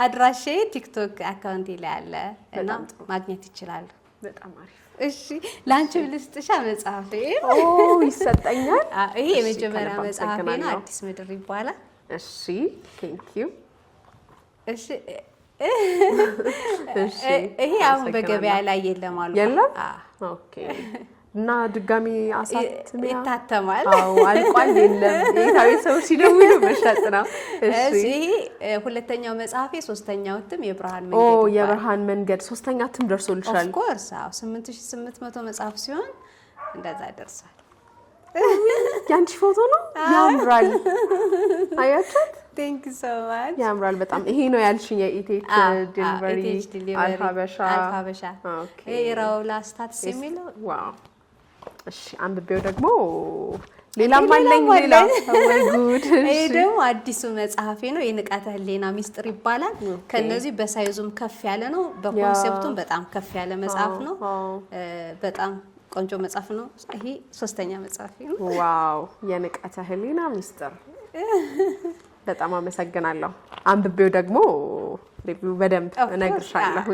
አድራሼ ቲክቶክ አካውንቴ ላይ አለ እና ማግኘት ይችላሉ። በጣም አሪፍ። እሺ ላንቺ ልስጥሻ መጽሐፌ? ይሰጠኛል። ይሄ የመጀመሪያ መጽሐፌ ነው። አዲስ ምድር ይባላል። እሺ ቴንክ ዩ። እሺ ይሄ አሁን በገበያ ላይ የለም አሉ። የለም? ኦኬ። እና ድጋሚ አሳትሚያ ይታተማል? አዎ አልቋል። የለም የታዊ ሰው ሲደውሉ መሸጥ ነው። እሺ ይሄ ሁለተኛው መጽሐፌ ሶስተኛው እትም የብርሃን መንገድ። የብርሃን መንገድ ሶስተኛ እትም ደርሶልሻል? ኦፍ ኮርስ 8800 መጽሐፍ ሲሆን እንደዛ ደርሷል። ያንቺ ፎቶ ነው? ያምራል። አያችሁት? ቴንክ ዩ ሶ ማች። ያምራል በጣም። ይሄ ነው ያልሽኝ የኢቴች ዲሊቨሪ አልፋበሻ። ኦኬ የራውላ ስታትስ የሚለው ዋው። እሺ አንብቤው ደግሞ ሌላም አለኝ። ሌላ ወይ ጉድ። ይሄ ደግሞ አዲሱ መጽሐፌ ነው የንቃተ ህሊና ሚስጥር ይባላል። ከነዚህ በሳይዙም ከፍ ያለ ነው፣ በኮንሴፕቱም በጣም ከፍ ያለ መጽሐፍ ነው። በጣም ቆንጆ መጽሐፍ ነው። ይሄ ሶስተኛ መጽሐፌ ነው። ዋው የንቃተ ህሊና ሚስጥር በጣም አመሰግናለሁ። አንብቤው ደግሞ ሪቪው በደንብ እነግርሻለሁ።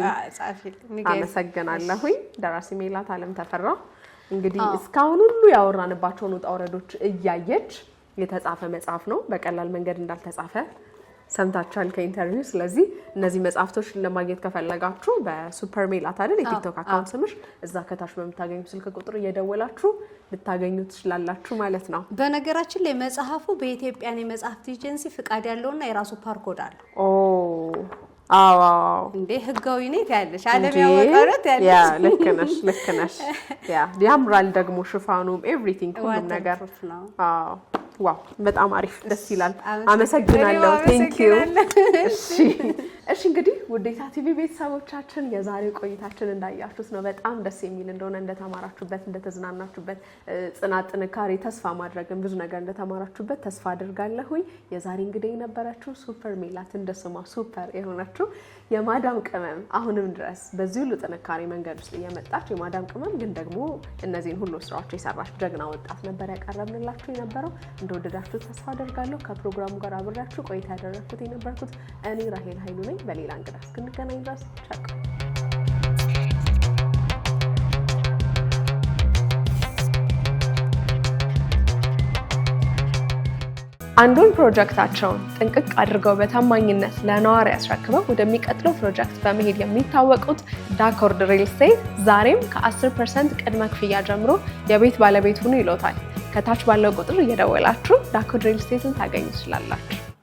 አመሰግናለሁ። ደራሲ ሜላት አለም ተፈራ። እንግዲህ እስካሁን ሁሉ ያወራንባቸውን ውጣ ውረዶች እያየች የተጻፈ መጽሐፍ ነው። በቀላል መንገድ እንዳልተጻፈ ሰምታችኋል ከኢንተርቪው። ስለዚህ እነዚህ መጽሐፍቶች ለማግኘት ከፈለጋችሁ በሱፐር ሜላት አይደል የቲክቶክ አካውንት ስምሽ እዛ ከታች በምታገኙ ስልክ ቁጥር እየደወላችሁ ልታገኙ ትችላላችሁ ማለት ነው። በነገራችን ላይ መጽሐፉ በኢትዮጵያን የመጽሐፍት ኤጀንሲ ፍቃድ ያለውና የራሱ ፓርኮድ አለው። አዎ እንዴ ህጋዊ ነው ያለሽ ዓለም ያወጣረት ያለሽ። ያ ልክ ነሽ። ያምራል ደግሞ ሽፋኑም ኤቭሪቲንግ ሁሉም ነገር። አዎ ዋው በጣም አሪፍ ደስ ይላል። አመሰግናለሁ። ቴንክ ዩ። እሺ እንግዲህ ውዴታ ቲቪ ቤተሰቦቻችን የዛሬው ቆይታችን እንዳያችሁት ነው። በጣም ደስ የሚል እንደሆነ እንደተማራችሁበት፣ እንደተዝናናችሁበት፣ ጽናት፣ ጥንካሬ፣ ተስፋ ማድረግን ብዙ ነገር እንደተማራችሁበት ተስፋ አድርጋለሁኝ። የዛሬ እንግዲህ የነበረችው ሱፐር ሜላት እንደስሟ ሱፐር የሆነችው የማዳም ቅመም አሁንም ድረስ በዚህ ሁሉ ጥንካሬ መንገድ ውስጥ እየመጣች የማዳም ቅመም ግን ደግሞ እነዚህን ሁሉ ስራዎች የሰራች ጀግና ወጣት ነበር ያቀረብንላችሁ የነበረው። እንደወደዳችሁ ተስፋ አደርጋለሁ። ከፕሮግራሙ ጋር አብሬያችሁ ቆይታ ያደረኩት የነበርኩት እኔ ራሄል ኃይሉ ነኝ። በሌላ እንግዳ እስክንገናኝ ድረስ ቻው። አንዱን ፕሮጀክታቸውን ጥንቅቅ አድርገው በታማኝነት ለነዋሪ ያስረክበው ወደሚቀጥለው ፕሮጀክት በመሄድ የሚታወቁት ዳኮርድ ሪል ስቴት ዛሬም ከ10% ቅድመ ክፍያ ጀምሮ የቤት ባለቤት ሁኑ ይሎታል። ከታች ባለው ቁጥር እየደወላችሁ ዳኮርድ ሪል ስቴትን ታገኙ ትችላላችሁ።